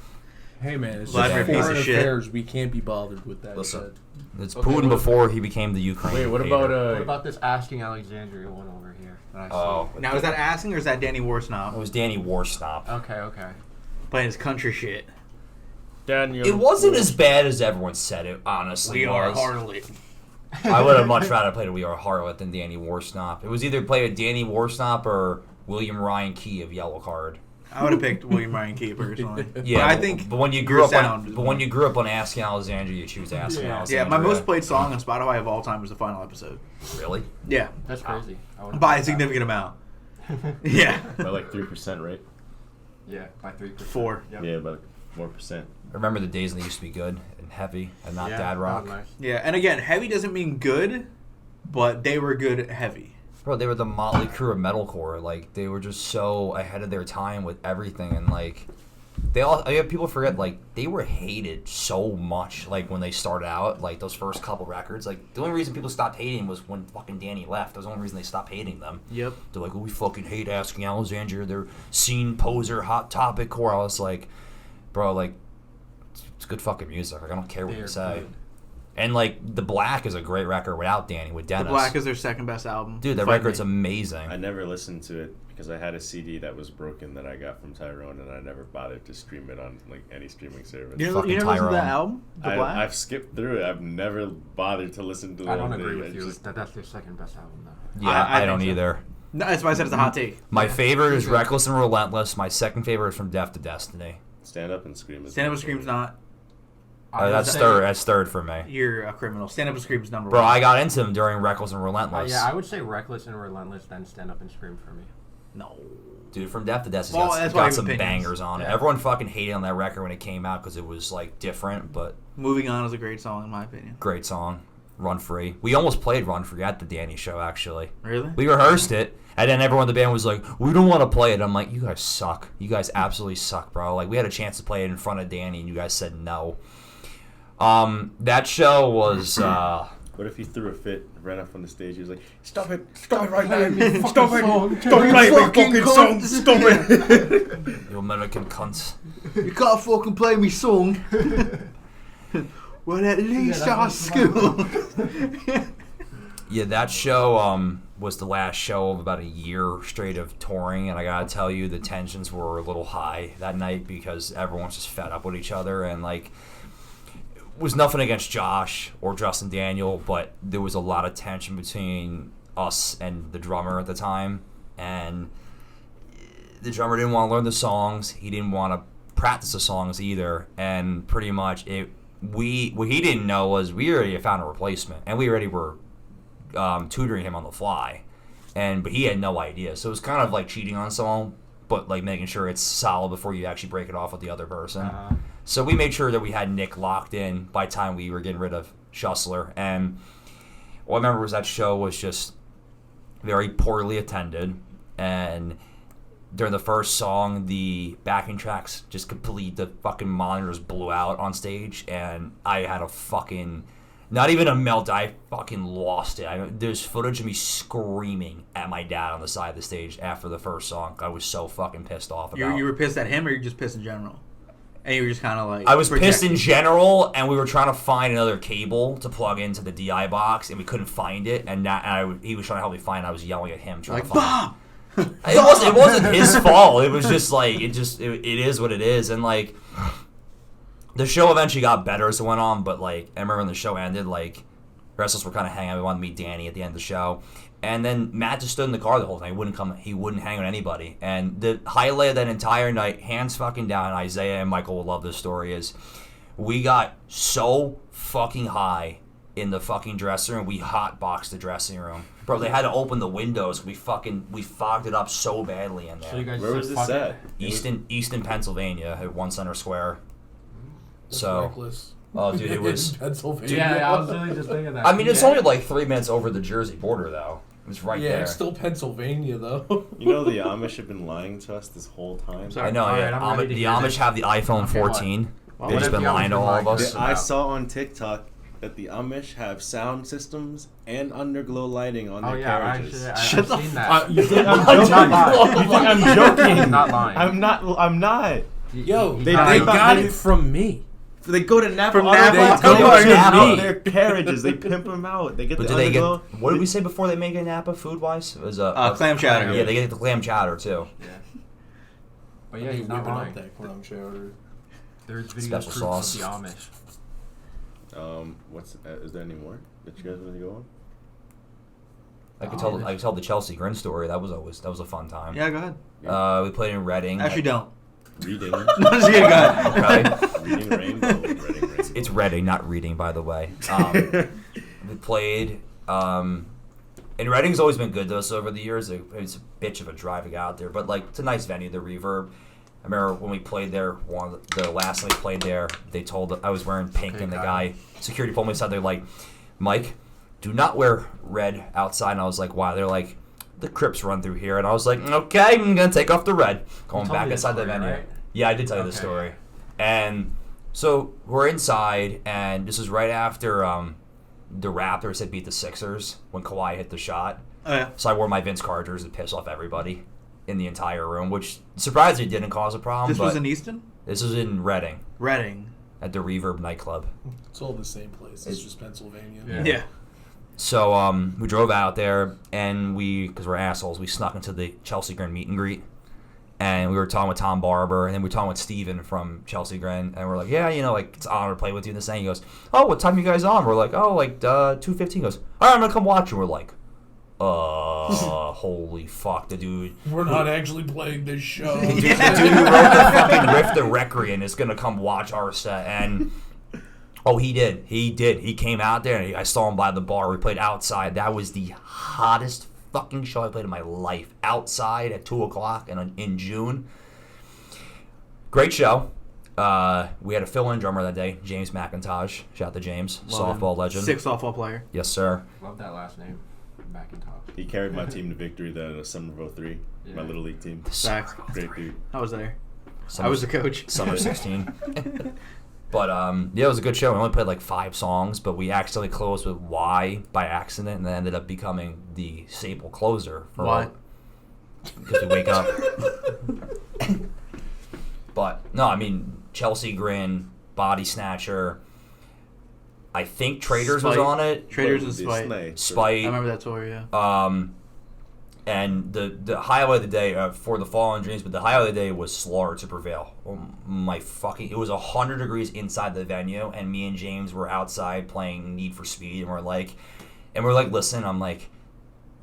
Hey man, it's Vladimir just piece foreign of shit. affairs. We can't be bothered with that Listen. shit. It's Okay, Putin what- before he became the Ukraine. Wait, what invader. about What about this Asking Alexandria one over here? That I see? Oh, Now, is that asking or is that Danny it Warsnob was Danny Warsnop. Okay. playing his country shit? Daniel. It wasn't as bad as everyone said it. Honestly, We are was. Harlot. I would have much rather played a We Are Harlot than Danny Warsnop. It was either play with Danny Warsnop or William Ryan Key of Yellow Card. I would have picked William Ryan Key personally. Yeah, But I think. But when you your grew up sound on, is but when you grew up on Asking Alexandria, you choose Asking Yeah. Alexandria. Yeah, my most played song on Spotify of all time was the final episode. Really? Yeah, That's crazy. I would've by a picked that. significant amount. Yeah, By like 3%, right? Yeah, by 3%. 4. Yep. Yeah, about 4%. Remember the days when they used to be good and heavy and not Yeah, dad that rock? was nice. Yeah, and again, heavy doesn't mean good, but they were good heavy. Bro, they were the Motley Crue of metalcore. Like, they were just so ahead of their time with everything. And, like, people forget, like, they were hated so much, like, when they started out, like, those first couple records. Like, the only reason people stopped hating was when fucking Danny left. That was the only reason they stopped hating them. Yep. They're like, oh, we fucking hate Asking Alexandria. They're scene poser, hot topic core. I was like, bro, like, it's good fucking music. Like, I don't care what They you are say. good. And, like, The Black is a great record without Danny, with The Dennis. Black is their second best album. Dude, that Fight record's Me. amazing. I never listened to it because I had a CD that was broken that I got from Tyrone, and I never bothered to stream it on like any streaming service. You Fucking never listened to that Tyrone. album, The Black? I've skipped through it. I've never bothered to listen to the I whole don't thing. agree with you. Just- That's their second best album, though. Yeah, I I don't think so. either. No, that's why I said it's a hot take. My favorite is Okay. Reckless and Relentless. My second favorite is From Death to Destiny. Stand Up and Scream. is Stand Up my and Scream's favorite. not. That's say- third. That's third for me. You're a criminal. Stand Up and Scream's number Bro, one. I got into them during Reckless and Relentless. Yeah, I would say Reckless and Relentless, then Stand Up and Scream for me. No. Dude, From Death to Destiny Well, got, that's why I got have some opinions. bangers on it. Yeah. Everyone fucking hated on that record when it came out because it was like different, but Moving On is a great song in my opinion. great song. Run Free. We almost played Run Free at the Danny show, actually. Really? We rehearsed it, and then everyone in the band was like, we don't want to play it. I'm like, you guys suck. You guys absolutely suck, bro. Like, we had a chance to play it in front of Danny, and you guys said no. That show was, What if he threw a fit, ran up on the stage, he was like, stop it right now, fucking stop it, song. stop playing my Fucking fucking cunt. song, stop it. you American cunts. You can't fucking play me song. Well, at least that our was school. Yeah, that show was the last show of about a year straight of touring, and I gotta tell you, the tensions were a little high that night because everyone's just fed up with each other, and like, it was nothing against Josh or Justin Daniel, but there was a lot of tension between us and the drummer at the time, and the drummer didn't want to learn the songs, he didn't want to practice the songs either, and pretty much what he didn't know was we already found a replacement, and we already were tutoring him on the fly, but he had no idea. So it was kind of like cheating on someone, but like making sure it's solid before you actually break it off with the other person. So we made sure that we had Nick locked in by the time we were getting rid of Schussler. And what I remember was that show was just very poorly attended, and during the first song, the backing tracks just completely, the fucking monitors blew out on stage, and I had a fucking, not even a melt, I fucking lost it. There's footage of me screaming at my dad on the side of the stage after the first song. I was so fucking pissed off about it. You were pissed at him, or you were just pissed in general? And you were just kind of like... I was pissed in general, and we were trying to find another cable to plug into the DI box, and we couldn't find it, and he was trying to help me find it. I was yelling at him, trying to find Bob! It wasn't his fault. It was just like it is what it is, and like the show eventually got better as it went on. But like I remember when the show ended, like wrestlers were kind of hanging out. We wanted to meet Danny at the end of the show, and then Matt just stood in the car the whole time. He wouldn't come. He wouldn't hang with anybody. And the highlight of that entire night, hands fucking down. Isaiah and Michael will love this story. Is we got so fucking high in the fucking dressing room, we hotboxed the dressing room. Bro, they had to open the windows. We fogged it up so badly in there. So you guys Where was this at? Easton, Pennsylvania, at One Center Square. That's So, reckless. oh dude, it was. Pennsylvania. Yeah, I was really just thinking that. I mean, it's only like 3 minutes over the Jersey border, though. It's right Yeah, there. it's still Pennsylvania though. You know the Amish have been lying to us this whole time. Sorry. I know. All Yeah, right, I'm ready to the hear Amish this. have the iPhone Okay, 14. Well, They've what just if been the lying to Amish all of been us. lying? I saw on TikTok that the Amish have sound systems and underglow lighting on Oh their yeah, carriages. actually, I've seen that. You think I'm Not joking? lying. You think I'm joking? Not lying. I'm not. Yo, He they bring got back- it from me. They go to Napa From Auto Napa, Parts, they they go to pimp me. out their carriages. They pimp them out. They get But the do they get? underglow. What did we say before they make it Napa food wise? It was clam chowder. Yeah, they get the clam chowder too. Yeah. But yeah, I he's think not whipping lying. up that clam chowder. There's video Special proof sauce. of the Amish. Is there any more that you guys want to go on? I could tell the Chelsea Grin story. That was a fun time. Yeah, go ahead. We played in Reading. Actually, don't. Reading. No, just kidding, go ahead. Okay. Reading Rainbow. Reading Rainbow. It's Reading, not reading, by the way. We played. And Reading's always been good to us over the years. It's a bitch of a drive to get out there, but like it's a nice venue, the Reverb. I remember when we played there, the last time we played there, they told I was wearing pink, Okay, and the got guy security pulled me aside. They're like, "Mike, do not wear red outside." And I was like, "Why?" They're like, "The Crips run through here," and I was like, "Okay, I'm gonna take off the red." Going told back me this inside the story, venue. right? Yeah, I did tell you the Okay. story, and so we're inside, and this is right after the Raptors had beat the Sixers when Kawhi hit the shot. Oh, yeah. So I wore my Vince Carter jersey to piss off everybody in the entire room, which surprisingly didn't cause a problem. This but was in Easton? this was in Reading Reading. at the Reverb nightclub. It's all the same place. It's just Pennsylvania. Yeah. Yeah. So we drove out there, and because we're assholes, we snuck into the Chelsea Grin meet and greet. And we were talking with Tom Barber, and then we were talking with Steven from Chelsea Grin, and we're like, yeah, like, it's an honor to play with you. And this thing, he goes, oh, what time you guys on? We're like, 2:15. He goes, all right, I'm going to come watch you. We're like, holy fuck, the dude. We're not actually playing this show. The dude who wrote the fucking Riff the Requiem is going to come watch our set. And, he did. He came out there, and I saw him by the bar. We played outside. That was the hottest fucking show I played in my life. Outside at 2 o'clock in June. Great show. We had a fill-in drummer that day, James McIntosh. Shout out to James, Love softball him. legend. Sick softball player. Yes, sir. Love that last name, McIntosh. He carried my team to victory the summer of 03, my Yeah. little league team. Facts. Great dude. I was there. Summer, I was the coach. Summer 16. But, yeah, it was a good show. We only played like 5 songs, but we accidentally closed with Why by accident, and then ended up becoming the staple closer. Why? Because we wake up. But, no, I mean, Chelsea Grin, Body Snatcher. I think Traders was Spite. on it. Traders and The Spite. Snake. I Spite. remember that tour, yeah. And the highlight of the day for the Fallen Dreams, but the highlight of the day was Slaughter to Prevail. Oh my fucking! It was 100 degrees inside the venue, and me and James were outside playing Need for Speed, and we're like, listen, I'm like,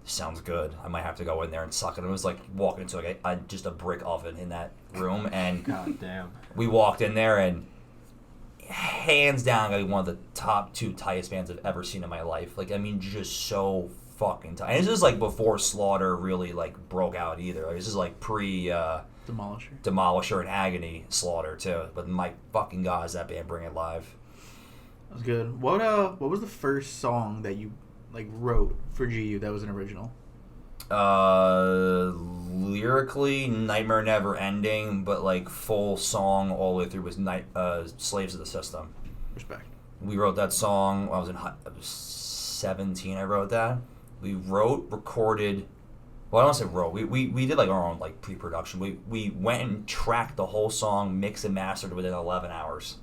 sounds good. I might have to go in there and suck it. And it was like walking into like just a brick oven in that room, and God damn. we walked in there, and hands down, got one of the top 2 tightest bands I've ever seen in my life. Like, I mean, just so fucking tight. And this is like before Slaughter really like broke out either. Like, this is like pre Demolisher. Demolisher and Agony Slaughter too. But my fucking god, is that band bring it live? That was good. What was the first song that you like wrote for GU that was an original? Lyrically, Nightmare Never Ending, but like full song all the way through was Slaves of the System. Respect. We wrote that song when I was 17. I wrote that. We recorded. Well, I don't say wrote. We did like our own like pre-production. We went and tracked the whole song, mixed and mastered within 11 hours.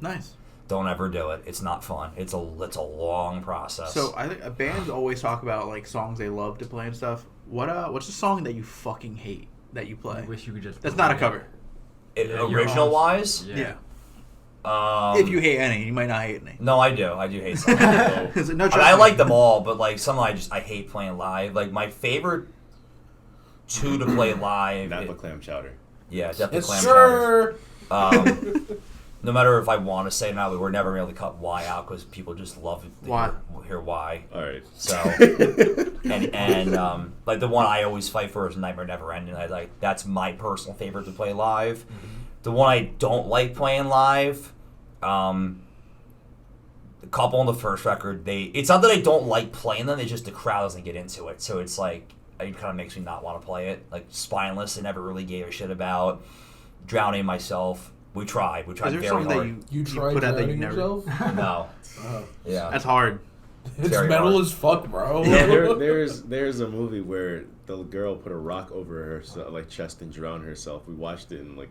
Nice. Don't ever do it. It's not fun. It's a long process. So I think bands always talk about like songs they love to play and stuff. What's the song that you fucking hate that you play? I wish you could just. That's not a cover. Original wise, Yeah. yeah. If you hate any, you might not hate any. No, I do. I do hate some. No, I like them all, but like some I hate playing live. Like my favorite two to play live. Napa clam chowder. Yeah, definitely Yes, clam sir. chowder. No matter if I want to say it or not, we were never able to cut Y out because people just love to Why? hear Y. All right. So and like the one I always fight for is Nightmare Never Ending. That's my personal favorite to play live. Mm-hmm. The one I don't like playing live, the couple on the first record, it's not that I don't like playing them, it's just the crowd doesn't get into it. So it's like it kind of makes me not want to play it. Like Spineless, I never really gave a shit about. Drowning Myself. We tried Is there very something hard. that You tried put out that you drowning never? yourself? No. Yeah. That's hard. It's Very metal hard. as fuck, bro. Yeah, there's a movie where the girl put a rock over her like chest and drowned herself. We watched it in like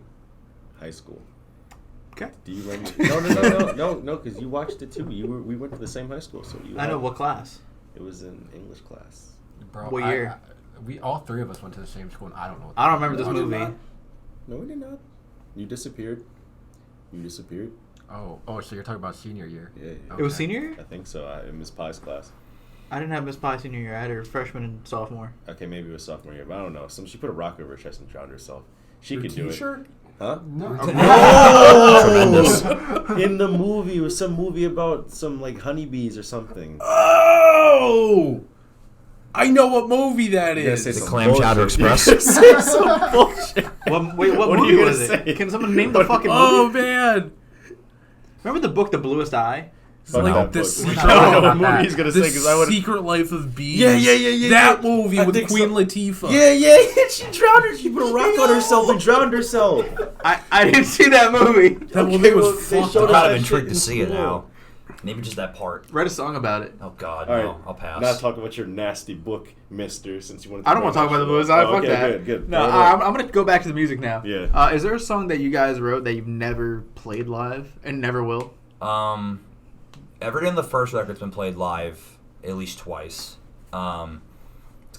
high school. Okay. Do you remember? No, because you watched it too. We went to the same high school, so you. I know what class. It was in English class. Bro, What year? We all three of us went to the same school, and I don't know. I don't remember this No, we did movie. not. No, we did not. You disappeared. Oh, so you're talking about senior year? Yeah. It was Okay. senior year? I think so. In Miss Pie's class. I didn't have Miss Pie senior year. I had her freshman and sophomore. Okay, maybe it was sophomore year, but I don't know. She put a rock over her chest and drowned herself. She Your could do it. T-shirt? Huh? No. Tremendous. In the movie, it was some movie about some like honeybees or something. Oh! I know what movie that You gotta is. say The some Clam Chowder bullshit. Express. You gotta say some bullshit. What What are movie you gonna was it? say? Can someone name the fucking Oh, movie? man. Remember the book, The Bluest Eye? It's Fuck like that the book. secret, I don't know what about movie that. he's gonna say because I would. Secret Life of Bees. Yeah. That movie I with think Queen so. Latifah. Yeah. She drowned her. She put a rock on herself and drowned herself. I didn't see that movie. That movie was they fucked showed I'm us up. kind that of intrigued shit to in see it school. now. Maybe just that part. Write a song about it. Oh God, All no! right. I'll pass. Not talk about your nasty book, Mister. Since you want. I don't want to talk about the Bluest Eye. Fuck okay, that. Good. No, I'm going to go back to the music now. Yeah. Is there a song that you guys wrote that you've never played live and never will? Everything on the first record's been played live at least twice. It's kind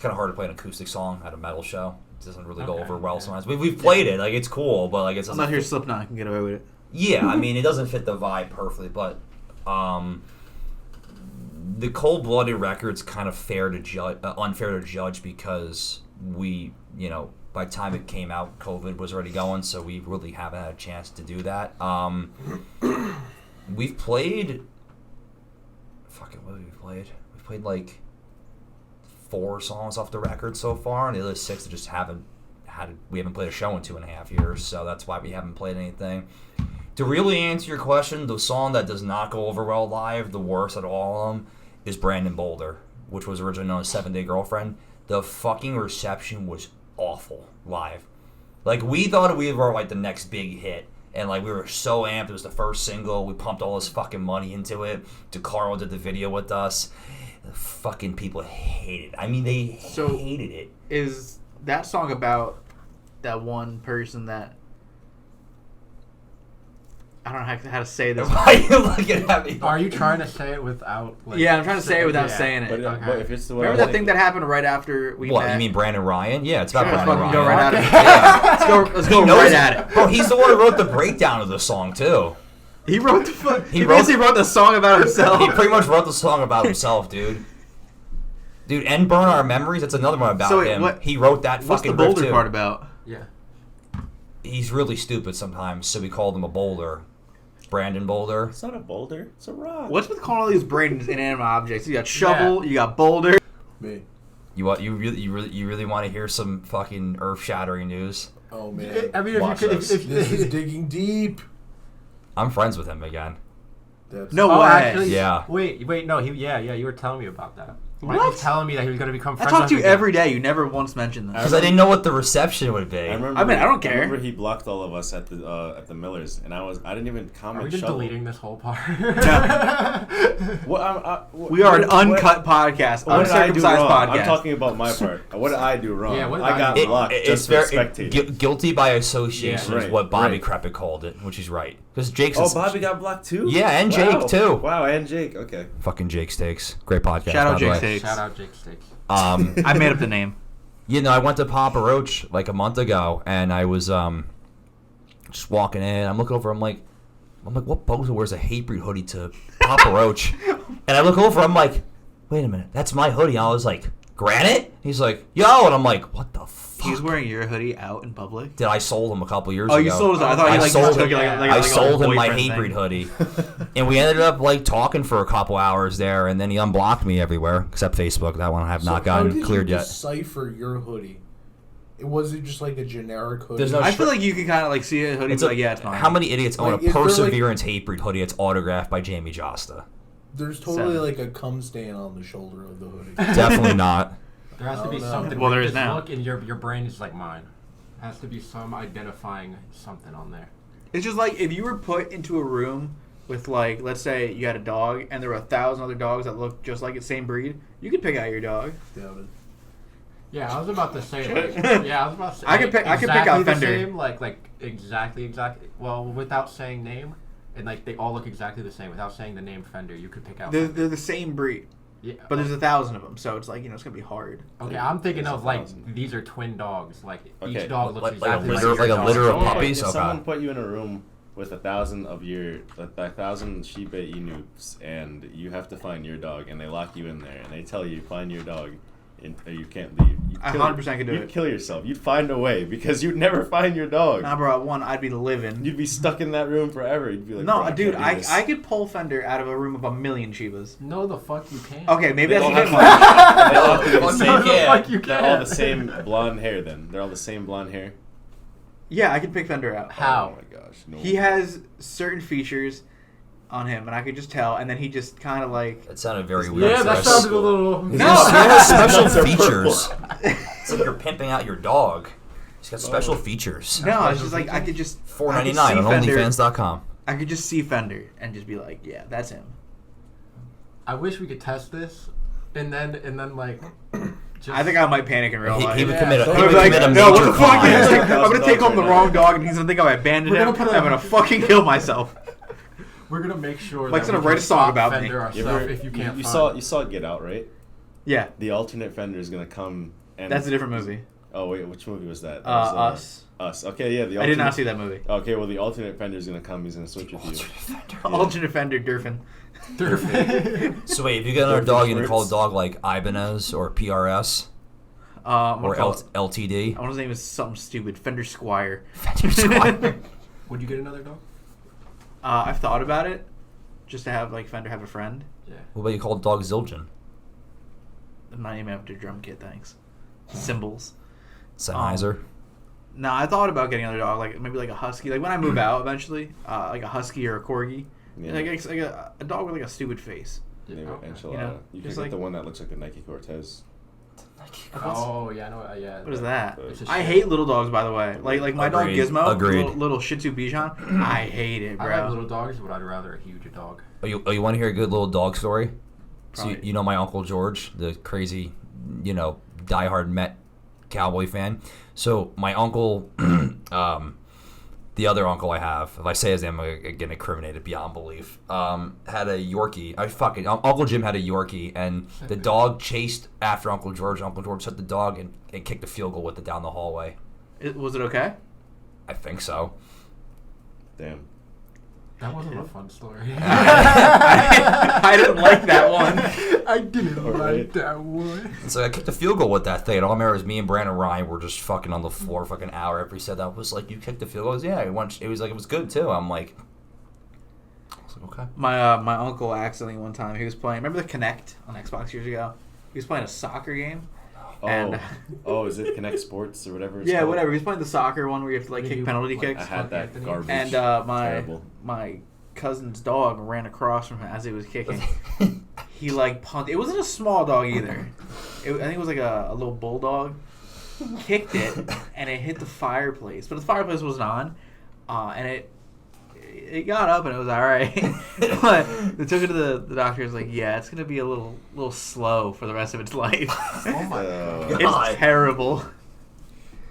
of hard to play an acoustic song at a metal show. It doesn't really go Okay, over well yeah. sometimes. We've played it, like it's cool, but like it's. I'm not here Slipknot. I can get away with it. Yeah, I mean it doesn't fit the vibe perfectly, but the Kold Blooded record's kind of unfair to judge because we, by the time it came out, COVID was already going, so we really haven't had a chance to do that. We've played. What have we played? We've played like 4 songs off the record so far, and the other 6 that just we haven't played a show in 2.5 years, so that's why we haven't played anything. To really answer your question, the song that does not go over well live, the worst out of all of them, is Brandon Boulder, which was originally known as 7 Day Girlfriend. The fucking reception was awful live. Like, we thought we were like the next big hit. And, like, we were so amped. It was the first single. We pumped all this fucking money into it. DeCarlo did the video with us. The fucking people hated it. I mean, they hated it. Is that song about that one person that... I don't know how to say this. Why are you looking at me? Are you trying to say it without? Like, Yeah, I'm trying to say it without yeah. saying it. But, Okay. but if it's the one Remember I that thing that happened right after we What, met? you mean Brandon Ryan? Yeah, it's about Sure, let's Brandon fucking Ryan. go right at it. Yeah. Let's go He knows right at it. Bro, he's the one who wrote the breakdown of the song, too. He wrote the He he wrote- basically wrote the song about himself. He pretty much wrote the song about himself, dude. Dude, and Burn Our Memories, that's another one about So wait, him. what- He wrote that What's the fucking riff, Boulder too. part about? Yeah. He's really stupid sometimes, so we called him a boulder. Brandon Boulder. It's not a boulder. It's a rock. What's with calling all these brains inanimate objects? You got shovel, you got boulder. Me. You really want to hear some fucking earth-shattering news? Oh, man. I mean, if Watch you could, us. if This is digging deep. I'm friends with him again. That's No oh, way. actually, Yeah. Wait, no, you were telling me about that. Mike was telling me that he was going to become I friends talk with to you again. every day. You never once mentioned that. Because I didn't know what the reception would be. I mean, I don't care. I remember he blocked all of us at the Millers, and I didn't even comment. Are we just shovel. deleting this whole part? We are an uncut podcast, What did I do uncircumcised wrong? podcast. I'm talking about my part. What did I do wrong? Yeah, what did I I got do? blocked It's just for spectating. guilty by association Yeah. is Right, what Bobby right. Krepick called it, which is right. Because Jake's. Oh, Bobby got blocked too? Yeah, and Wow. Jake too. Wow, and Jake. Okay. Fucking Jake Steaks. Great podcast. Shout out by the Jake way. Steaks. Shout out Jake Sticks. I made up the name. You know, I went to Papa Roach like a month ago, and I was just walking in. I'm looking over. I'm like, what bozo wears a Hatebreed hoodie to Papa Roach? And I look over. I'm like, wait a minute, that's my hoodie. And I was like, Granite? He's like, yo, and I'm like, what the fuck? He's wearing your hoodie out in public. Did I sold him a couple years Oh, ago? you sold his. I thought I you like sold took him- it like I a sold him my boyfriend Hatebreed thing. hoodie, and we ended up like talking for a couple hours there, and then he unblocked me everywhere except Facebook. That one I have not how gotten did cleared you yet. decipher your hoodie? Was it just like a generic hoodie? There's no I feel like you can kind of like see a hoodie, It's and be a- like, yeah, it's mine. How many idiots own Like, a is there, like- Perseverance Hatebreed hoodie? It's autographed by Jamie Josta. There's totally 7. like a cum stain on the shoulder of the hoodie. Definitely not. There has to Oh, be no. something. Well, where there you is just now. Look, and your brain is like mine. Has to be some identifying something on there. It's just like if you were put into a room with like, let's say you had a dog, and there were 1,000 other dogs that looked just like the same breed. You could pick out your dog. Damn it. Yeah, I was about to say. Like, yeah, I was about to say. I could pick out exactly the Fender. Same, like exactly. Well, without saying name, and like they all look exactly the same. Without saying the name Fender, you could pick out. They're, Fender. they're the same breed, Yeah, but there's 1,000 of them, so it's like it's gonna be hard. okay, I'm thinking There's of like 1,000. these are twin dogs. Like Okay, each dog looks like a exactly litter- your like a dog. litter of Someone puppies? If Okay. someone put you in a room with 1,000 of your 1,000 Shiba Inus, and you have to find your dog, and they lock you in there, and they tell you find your dog, and you can't leave. I 100% could do You'd it. kill yourself. You'd find a way because you'd never find your dog. Nah, bro. One, I'd be living. You'd be stuck in that room forever. You'd be like, No, "Bro, dude, can't do this." I could pull Fender out of a room of 1,000,000 Shibas. No, the fuck you can't. Okay, maybe They that's all a bit have much. They all have to be the Fuck same. you No, the can't. fuck you They're can't. all the same blonde hair. Then they're all the same blonde hair. Yeah, I could pick Fender out. How? Oh my gosh, no. He has certain features on him, and I could just tell. And then he just kind of like. That sounded very weird. Yeah, that Chris. sounded a little. He No. has special Nuts are features. purple. It's like you're pimping out your dog. He's got special features. No, it's just like I could just. $4.99 I on could see Fender- OnlyFans.com. I could just see Fender and just be like, yeah, that's him. I wish we could test this, and then like. Just, I think I might panic in real life. He would Yeah, commit a, so he I'm would gonna be commit a like, no, what major the fuck? crime. Is this? I'm gonna Those take dogs home the right wrong now. dog, and he's gonna think I abandoned We're him. gonna put a- I'm gonna fucking kill myself. We're gonna make sure. Mike's that gonna we write can a song spot about me. Fender You ourselves ever- if you can't you find. saw Get Out, right? Yeah, The alternate Fender is gonna come. And that's a different movie. Oh wait, which movie was that? That was, Us. Us. Okay, yeah. The I did not alternate- see that movie. Okay, well the alternate Fender is gonna come. He's gonna switch with you. Alternate Fender, Durfin. So wait, if you get another dog, you gonna call a Words. dog like Ibanez or PRS I'm or gonna call it- LTD? I want his name is something stupid. Fender Squire. Fender Squire. Would you get another dog? I've thought about it, just to have like Fender have a friend. Yeah. What about you call the dog Zildjian? I'm not even after drum kit, thanks. Cymbals. Sennheiser? No, I thought about getting another dog, like maybe like a husky. Like when I move out eventually, like a husky or a corgi. Yeah. Like a dog with like a stupid face. Maybe Okay. enchilada. You know, You just can like- get the one that looks like a Nike Cortez. Oh yeah, I know. Yeah. What is that? It's a I shit. hate little dogs, by the way. Like my dog Agreed. Gizmo, Agreed. little Shih Tzu Bichon. I hate it, I bro. like little dogs, but I'd rather a huge dog. Oh, you want to hear a good little dog story? So Probably. you know my Uncle George, the crazy, diehard Met Cowboy fan. So my uncle, the other uncle I have, if I say his name, I'm gonna get incriminated beyond belief. Had a Yorkie. Uncle Jim had a Yorkie, and the dog chased after Uncle George. Uncle George hit the dog and kicked a field goal with it down the hallway. Was it okay? I think so. Damn. That wasn't a fun story. I didn't like that one. I didn't Alright. like that one. So I kicked a field goal with that thing. And all I remember is me and Brandon Ryan were just fucking on the floor for like an hour after he said that. I was like, you kicked the field goal? He goes, yeah. It was good too. I'm like, I was like, okay. My uncle accidentally one time he was playing. Remember the Kinect on Xbox years ago? He was playing a soccer game. Oh, And- is it Connect Sports or whatever? It's Yeah, called? whatever. He was playing the soccer one where you have to like Yeah, kick you- penalty like, kicks. I had that Anthony. garbage. And Terrible. my cousin's dog ran across from him as he was kicking. He like punted. It wasn't a small dog either. I think it was like a little bulldog. Kicked it and it hit the fireplace, but the fireplace wasn't on, and it got up and it was all right. But they took it to the doctor. Was like, yeah, it's gonna be a little slow for the rest of its life. Oh my god. It's terrible.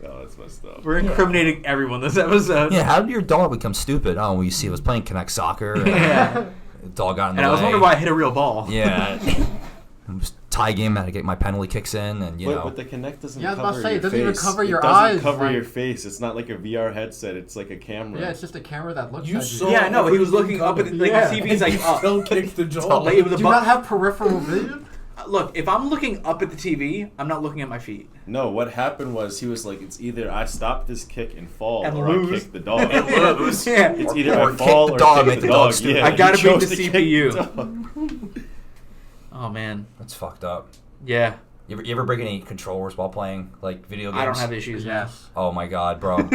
Oh, that's messed up. We're incriminating everyone this episode. Yeah, how did your dog become stupid? Oh, well, you see, I was playing Connect Soccer. And Yeah. the dog got in the And I way. was wondering why I hit a real ball. Yeah. It was tie game. I had to get my penalty kicks in, and But the Kinect doesn't Yeah, I was cover about to say, your it doesn't even face. cover your it doesn't eyes, cover like- your face. It's not like a VR headset. It's like a camera. Yeah, it's just a camera that looks You at you. saw Yeah, I know. He was everything looking up at coming. like Yeah. the TV's like up. Don't kick the jaw. Like, it was a Do you bu- not have peripheral vision? Look, if I'm looking up at the TV, I'm not looking at my feet. No, what happened was he was like, it's either I stop this kick and fall, And or lose. I kick the dog. And lose. Yeah. It's Or- either or I kick fall the or dog, kick make the the dog dog. stupid. Yeah, I gotta he beat chose the to kick CPU. dog. Oh man. That's fucked up. Yeah. You ever break any controllers while playing like video games? I don't have issues now. Yes. Oh my god, bro!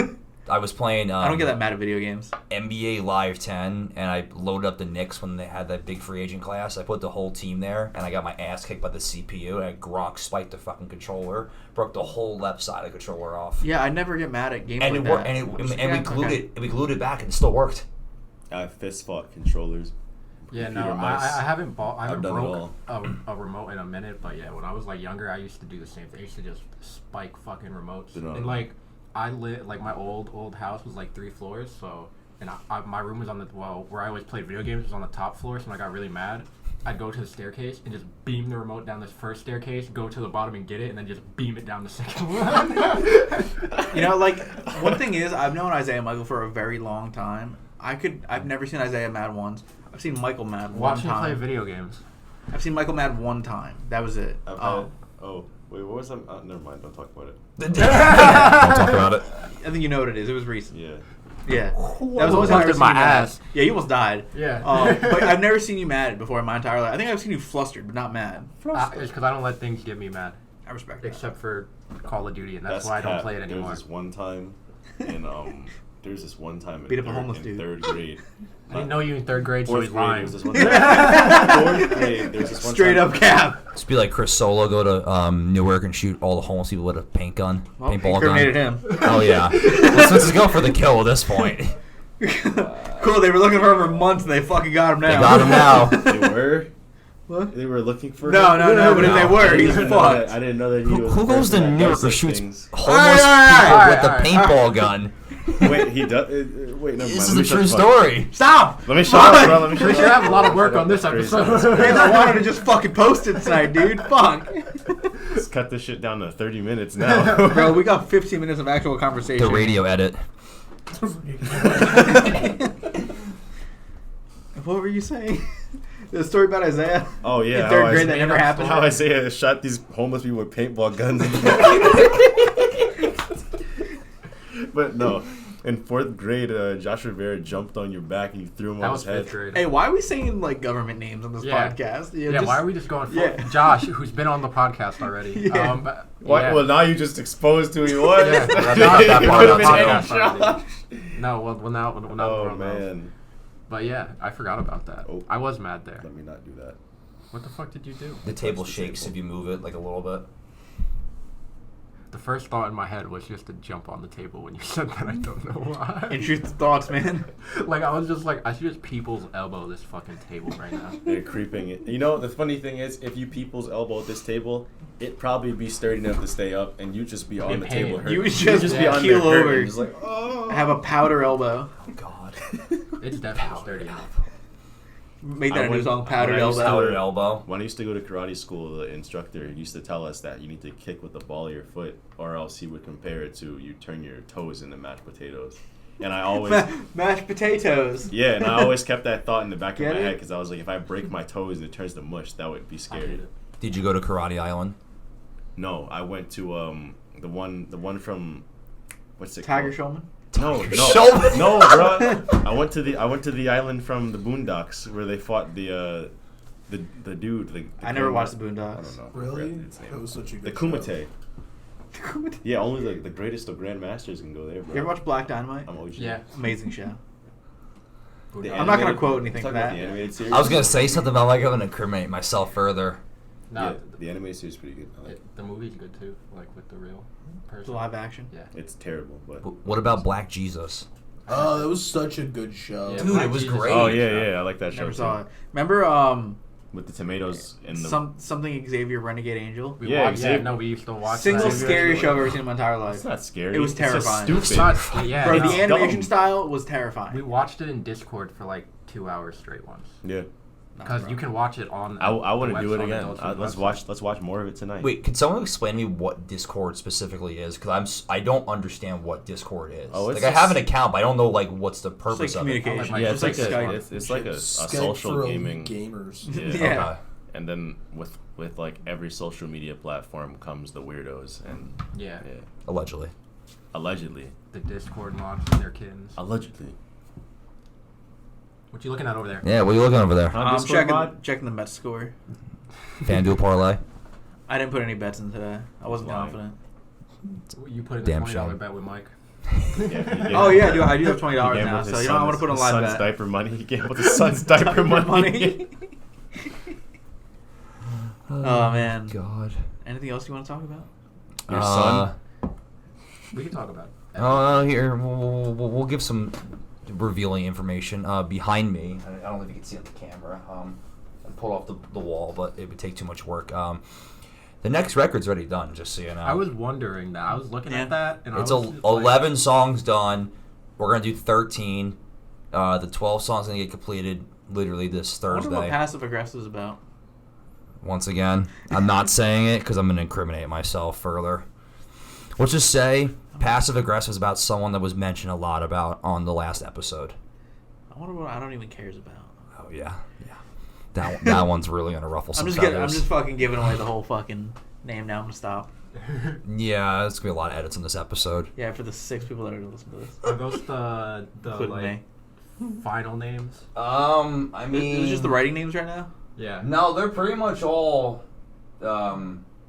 I was playing. I don't get that mad at video games. NBA Live 10, and I loaded up the Knicks when they had that big free agent class. I put the whole team there, and I got my ass kicked by the CPU, and I Gronk spiked the fucking controller, broke the whole left side of the controller off. Yeah, I never get mad at games And like it worked, that. and we glued it. And we glued it back, and it still worked. I fist fought controllers. Yeah, no, Computer mice. I haven't bought. I I've haven't done broke a remote in a minute, but yeah, when I was like younger, I used to do the same thing. I used to just spike fucking remotes, No. and like I lit like my old house was like 3 floors, so and my room was on the where I always played video games was on the top floor, so when I got really mad, I'd go to the staircase and just beam the remote down this first staircase, go to the bottom and get it, and then just beam it down the second one. You know, like one thing is, I've known Isaiah Michael for a very long time. I've never seen Isaiah mad once. I've seen Michael mad one Watch me play time. video games. I've seen Michael mad one time. That was it. I've Oh, had, oh, wait, what was that? Never mind, don't talk about it. Don't talk about it. I think you know what it is. It was recent. Yeah. Yeah. That was the only Almost time I've ever busted seen my you mad. ass. Yeah, you almost died. Yeah. But I've never seen you mad before in my entire life. I think I've seen you flustered, but not mad. It's because I don't let things get me mad, I respect that. except for Call of Duty, and that's That's why I don't cap. play it There anymore. was this one time in Beat up a homeless dude. third grade. I didn't know you in 3rd grade, so Fourth he's grade, there lying. was this one time. Fourth grade, there was this one Straight time. up cap. Just be like Chris Solo, go to Newark and shoot all the homeless people with a paint gun, Well, he paintball incriminated gun. him. Oh yeah, let's just go for the kill at this point. Cool, they were looking for him for months and they fucking got him now. They got him now. They were? What? They were looking for No, him? but if they I were, didn't he's even know that- fucked. I didn't know that he was Who the goes to person that Newark does or such shoots things. homeless Alright, people with alright, a paintball gun? Wait, he does. Wait, no. This is a true story. Stop! Let me shut up, bro. Let me shut We up. should have a lot of work on this That's crazy. episode. Man, I wanted to just fucking post it tonight, dude. Fuck. Let's cut this shit down to 30 minutes now. Bro, we got 15 minutes of actual conversation. The radio edit. What were you saying? The story about Isaiah? Oh yeah, In third how grade that never happened. How Isaiah shot these homeless people with paintball guns. But no, in 4th grade, Josh Rivera jumped on your back and you threw him That on was his head. 5th grade. Hey, why are we saying like government names on this Yeah. podcast? Yeah, just- why are we just going for Yeah. Josh, who's been on the podcast already? Yeah. Why, yeah. Well, now you just exposed who he was. Yeah, that's You not that could part have of been the Hank podcast already. Josh. No, well now Oh we're man, But yeah, I forgot about that. Oh. I was mad there. let me not do that. What the fuck did you do? The table the shakes table. if you move it like a little bit. The first thought in my head was just to jump on the table when you said that. I don't know why. Intrusive thoughts, man. Like I was just like I should just people's elbow this fucking table right now. They're creeping it. You know, the funny thing is, if you people's elbow at this table, it'd probably be sturdy enough to stay up, and you'd just be on In the pain. table hurting. You would You'd just be on keel there hurting, over. just like, oh. I have a powder elbow. God. It's definitely sturdy enough. Make that I a new went- song, powder when I used to- elbow. Outer elbow. When I used to go to karate school, the instructor used to tell us that you need to kick with the ball of your foot, or else he would compare it to you turn your toes into mashed potatoes. And I always, Mashed potatoes. yeah, and I always kept that thought in the back Get of my it? head because I was like, if I break my toes and it turns to mush, that would be I scary. hate it. Did you go to Karate Island? No, I went to the one from what's it Tiger called? Showman. No, Showman. no, bro. I went to the island from the Boondocks where they fought the dude. The I never Kuma- watched the I Boondocks. don't know. I Really? forgot its name. That was such a The good show. Kumite. Yeah, only the greatest of grandmasters can go there, bro. You ever watch Black Dynamite? I'm OG. Yeah. Amazing show. I'm not gonna quote anything for Talking about that. the animated series. I was gonna say something about like I'm gonna incriminate myself further. Nah, Yeah, the animated series is pretty good. I like it. the movie's good too, like with the real It's person. live action. Yeah. It's terrible, but What about Black Jesus? Oh, that was such a good show. Yeah, Dude, Black it was Jesus- great. oh yeah, I like that show Never too. saw it. Remember With the tomatoes and the something Xavier Renegade Angel? We Yeah, watched, Xavier- no, we used to watch Single that. scary show I've ever seen in my entire life. It's not scary. It was It's just terrifying. stupid. It's not, yeah, Bro, no. the animation dumb. style was We terrifying. watched it in Discord for like 2 hours straight once. Yeah, Because you can watch it on. I want the to do it website, again. Adult Swim Let's website. watch more of it tonight. Wait, could someone explain to me what Discord specifically is? Because I don't understand what Discord is. Oh, it's like I have an just- account, but I don't know like what's the purpose like of it. communication. Like, yeah, just it's like Skype. it's like a Skype social for gaming. gamers. Yeah. Yeah. Okay. And then with like every social media platform comes the weirdos and Yeah. yeah, Allegedly. allegedly. The Discord mods and their kittens. Allegedly. What you looking at over there? Yeah, what are you looking over there? Huh? Discord mod? checking the Mets score. FanDuel parlay. I didn't put any bets in today. I wasn't Lying. confident. You put in Damn a $20 shame. bet with Mike. Yeah, Oh yeah, I do have $20 He now, gambled so his you know I want to son's- put on his live son's bet. diaper money. He gambled his son's diaper money. Oh man. God. Anything else you want to talk about? Your son. We can talk about it. Here we'll give some revealing information. Behind me, I don't know if you can see it on the camera. I pulled off the wall, but it would take too much work. The next record's already done, just so you know. I was wondering that. I was looking at that, and It's I was just 11 songs done. We're gonna do 13. The 12 songs gonna get completed literally this I wonder what Thursday. passive aggressive is about. Once again, I'm not saying it because I'm gonna incriminate myself further. Let's just say passive aggressive is about someone that was mentioned a lot about on the last episode. I wonder what I don't even cares about. Oh yeah. That one's really gonna ruffle some I'm feathers. just fucking giving away the whole fucking name now. I'm gonna stop. Yeah, there's gonna be a lot of edits in this episode. Yeah, for the 6 people that are gonna listen to this. Are those the Including like final names? I mean, Is it just the writing names right now? Yeah. No, they're pretty much all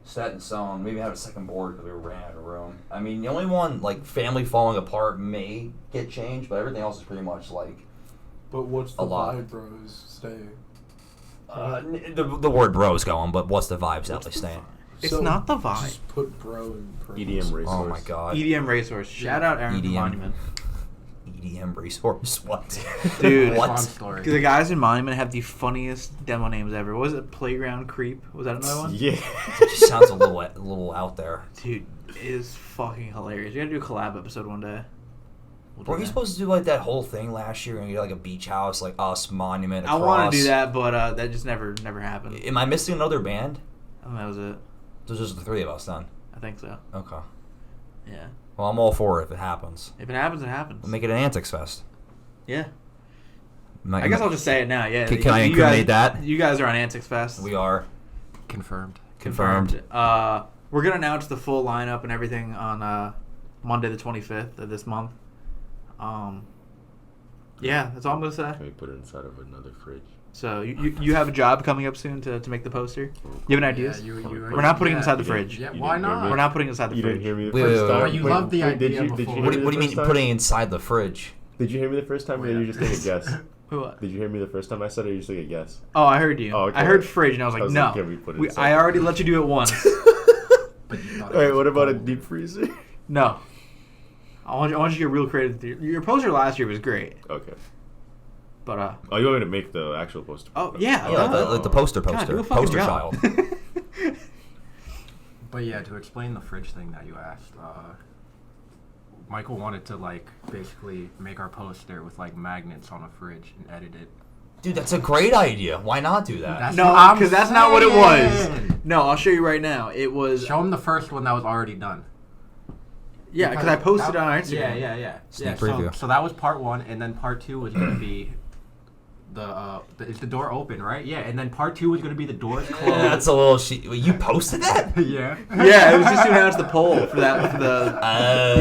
set in stone. Maybe have a second board because we ran out of room. I mean, the only one like family falling apart may get changed, but everything else is pretty much like But what's the A lot. vibe, bros? Staying. the word bro's going, but what's the vibes definitely staying? It's not the vibe. Just put bro in parentheses. EDM racehorse. Oh my god. EDM Racehorse. Shout out Aaron from EDM. Monument. EDM racehorse. What? Dude. What? Fun story. The guys in Monument have the funniest demo names ever. What was it? Playground Creep? Was that another one? Yeah. It just sounds a little out there. Dude, it is fucking hilarious. We gotta do a collab episode one day. We'll do Weren't you that. supposed to do like that whole thing last year and get like a beach house, like us, Monument, I across? want to do that, but that just never happened. Am I missing another band? I think that was it. There's just the three of us then. I think so. Okay. Yeah. Well, I'm all for it if it happens. If it happens, it happens. We'll make it an Antics Fest. Yeah. Am I guess I'll just say it now. Yeah. Can I You incriminate guys, that? You guys are on Antics Fest. We are Confirmed. confirmed. We're gonna announce the full lineup and everything on Monday the 25th of this month. Yeah, that's all I'm gonna say. Can we put it inside of another fridge? So you have a job coming up soon to make the poster. You have any ideas? Yeah, We're not putting it inside the You fridge. Yeah, You why didn't hear not? me? We're not putting it inside the You fridge. didn't hear me the Wait, first wait, time. wait. You love the did idea you, before. Did you What hear do me you the mean first time? putting it inside the fridge? Did you hear me the first time, or did you just take a guess? Who? Did you hear me the first time I said it, or you just take a guess? Oh, I heard you. Oh, okay. I heard fridge, and I was like, I was no. like, can we put it inside? I already let you do it once. But you thought it Wait, was what about a cold. deep freezer? No. I want you to get real creative. Your poster last year was great, Okay. but Oh, you want me to make the actual poster? oh yeah, Yeah, no. like the poster God, do a fucking poster job. child. But yeah, to explain the fridge thing that you asked, Michael wanted to like basically make our poster with like magnets on a fridge and edit it. Dude, that's a great idea. Why not do that? That's No, what I'm because that's not what it was. saying. No, I'll show you right now. It was Show him the first one that was already done. yeah, because I posted it that- on our Instagram. Yeah. Sneak So, preview. so that was part one, and then part two was gonna be is the door open, right? Yeah, and then part two was gonna be the doors Yeah, closed. that's a little You posted that? Yeah. Yeah, it was just to announce the poll for that for the.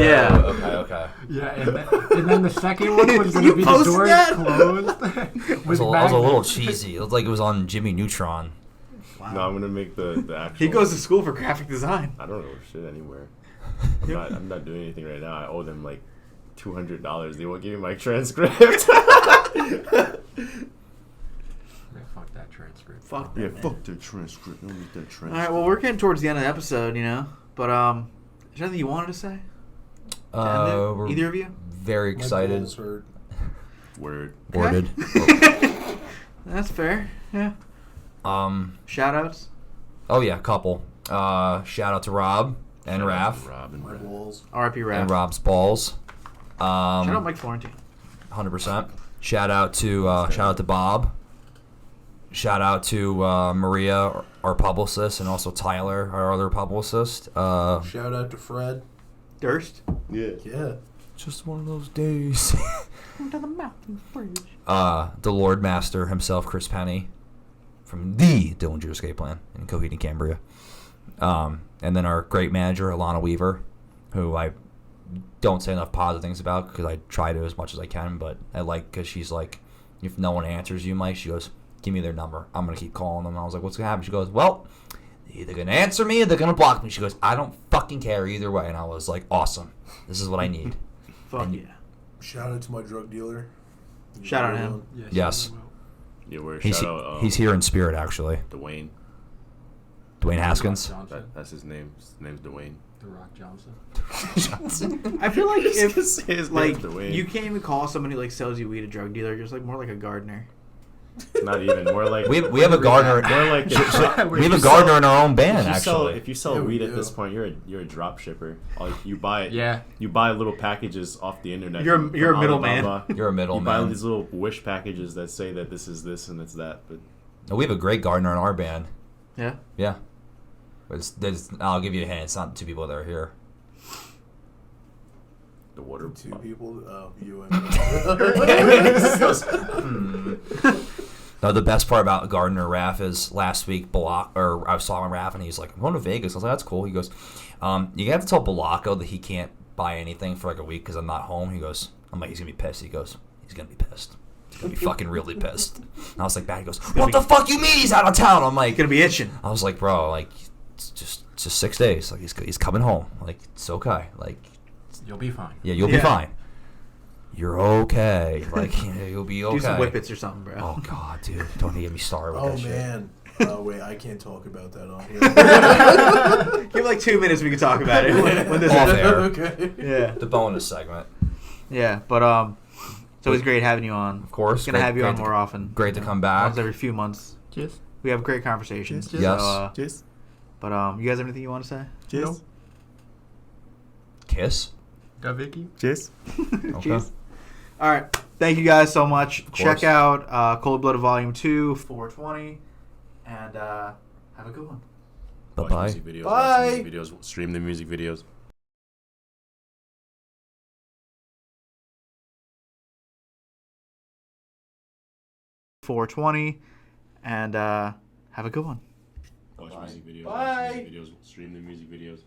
Yeah. Okay. Yeah, and then the second one was gonna You be the posted doors that? closed. It with was a little magnets. cheesy. It looked like it was on Jimmy Neutron. No, I'm gonna make the actual. He goes to school for graphic design. I don't know shit anywhere. I'm not doing anything right now. I owe them like $200. They won't give me my transcript. fuck that transcript. Fuck that, Yeah, man. fuck the transcript. Don't need that transcript. All right, well, we're getting towards the end of the episode, but is there anything you wanted to say? We're Either of you? very My excited. balls hurt. Word. Worded. That's fair. Yeah. Shout outs. Oh yeah, couple. Shout out to Rob and Raph My balls. R.I.P. and Raph. Rob's balls. Shout out Mike Florentine. 100%. Shout out to Bob. Shout out to Maria, our publicist, and also Tyler, our other publicist. Shout out to Fred. Durst. Yeah. Yeah. Just one of those days. To the mountain bridge. The Lord Master himself, Chris Penny, from the Dillinger Escape Plan in Coheed, Cambria. And then our great manager, Alana Weaver, who I don't say enough positive things about because I try to as much as I can, but I like because she's like, if no one answers you, Mike, she goes, give me their number. I'm going to keep calling them. And I was like, what's going to happen? She goes, well, they're either going to answer me or they're going to block me. She goes, I don't fucking care either way. And I was like, awesome. This is what I need. Fuck yeah. Shout out to my drug dealer. Shout out him. Yes. Yeah, we're He's, shout out. he's here in spirit, actually. Dwayne. Dwayne Haskins. Johnson. That's his name. His name's Dwayne. The Rock Johnson. I feel like if His like name's Dwayne. you can't even call somebody who like sells you weed a drug dealer, just like more like a gardener. Not even. More like We have a gardener. More like we have a gardener in our own band, actually. If you sell Yeah, we weed at do. this point, you're a drop shipper. Like you buy Yeah. you buy little packages off the internet. You're from a middleman. Alibaba. You're a You buy middleman. these little wish packages that say that this is this and it's that, but No, we have a great gardener in our band. Yeah. Yeah. I'll give you a hint. It's not two people that are here. the water. Two people. You and No, the best part about Gardner Raff is last week, I was talking to Raff, and he's like, I'm going to Vegas. I was like, that's cool. He goes, you have to tell Balaco that he can't buy anything for like a week because I'm not home. He goes, I'm like, he's going to be pissed. He goes, he's going to be pissed. He's going to be fucking really pissed. And I was like, he goes, what the fuck you mean he's out of town? I'm like, Gonna be itching. I was like, bro, like, it's just 6 days. Like, he's coming home. Like, it's okay. Like, You'll be fine. yeah, you'll be fine. You're okay. Like, you'll be okay. Do some whippets or something, bro. Oh, God, dude. Don't get me started with oh that shit. man. Oh wait, I can't talk about that on here. Give like 2 minutes, we can talk about it. When this Off air. Okay. Yeah. The bonus segment. Yeah, but it's always great having you on. Of course. Gonna have you on great more often. Great to come back. Once every few months. Cheers. We have great conversations. Cheers. Yes. Cheers. But you guys have anything you want to say? Cheers. Kiss? Got Vicky? Cheers. Okay. Cheers. All right. Thank you guys so much. course. Check out Kold Blooded Vol.2 420, and have a good one. Watch Bye-bye. music videos, Bye. watch music videos, stream the music videos. 420, and have a good one. Watch music videos, Bye. watch music videos, stream the music videos.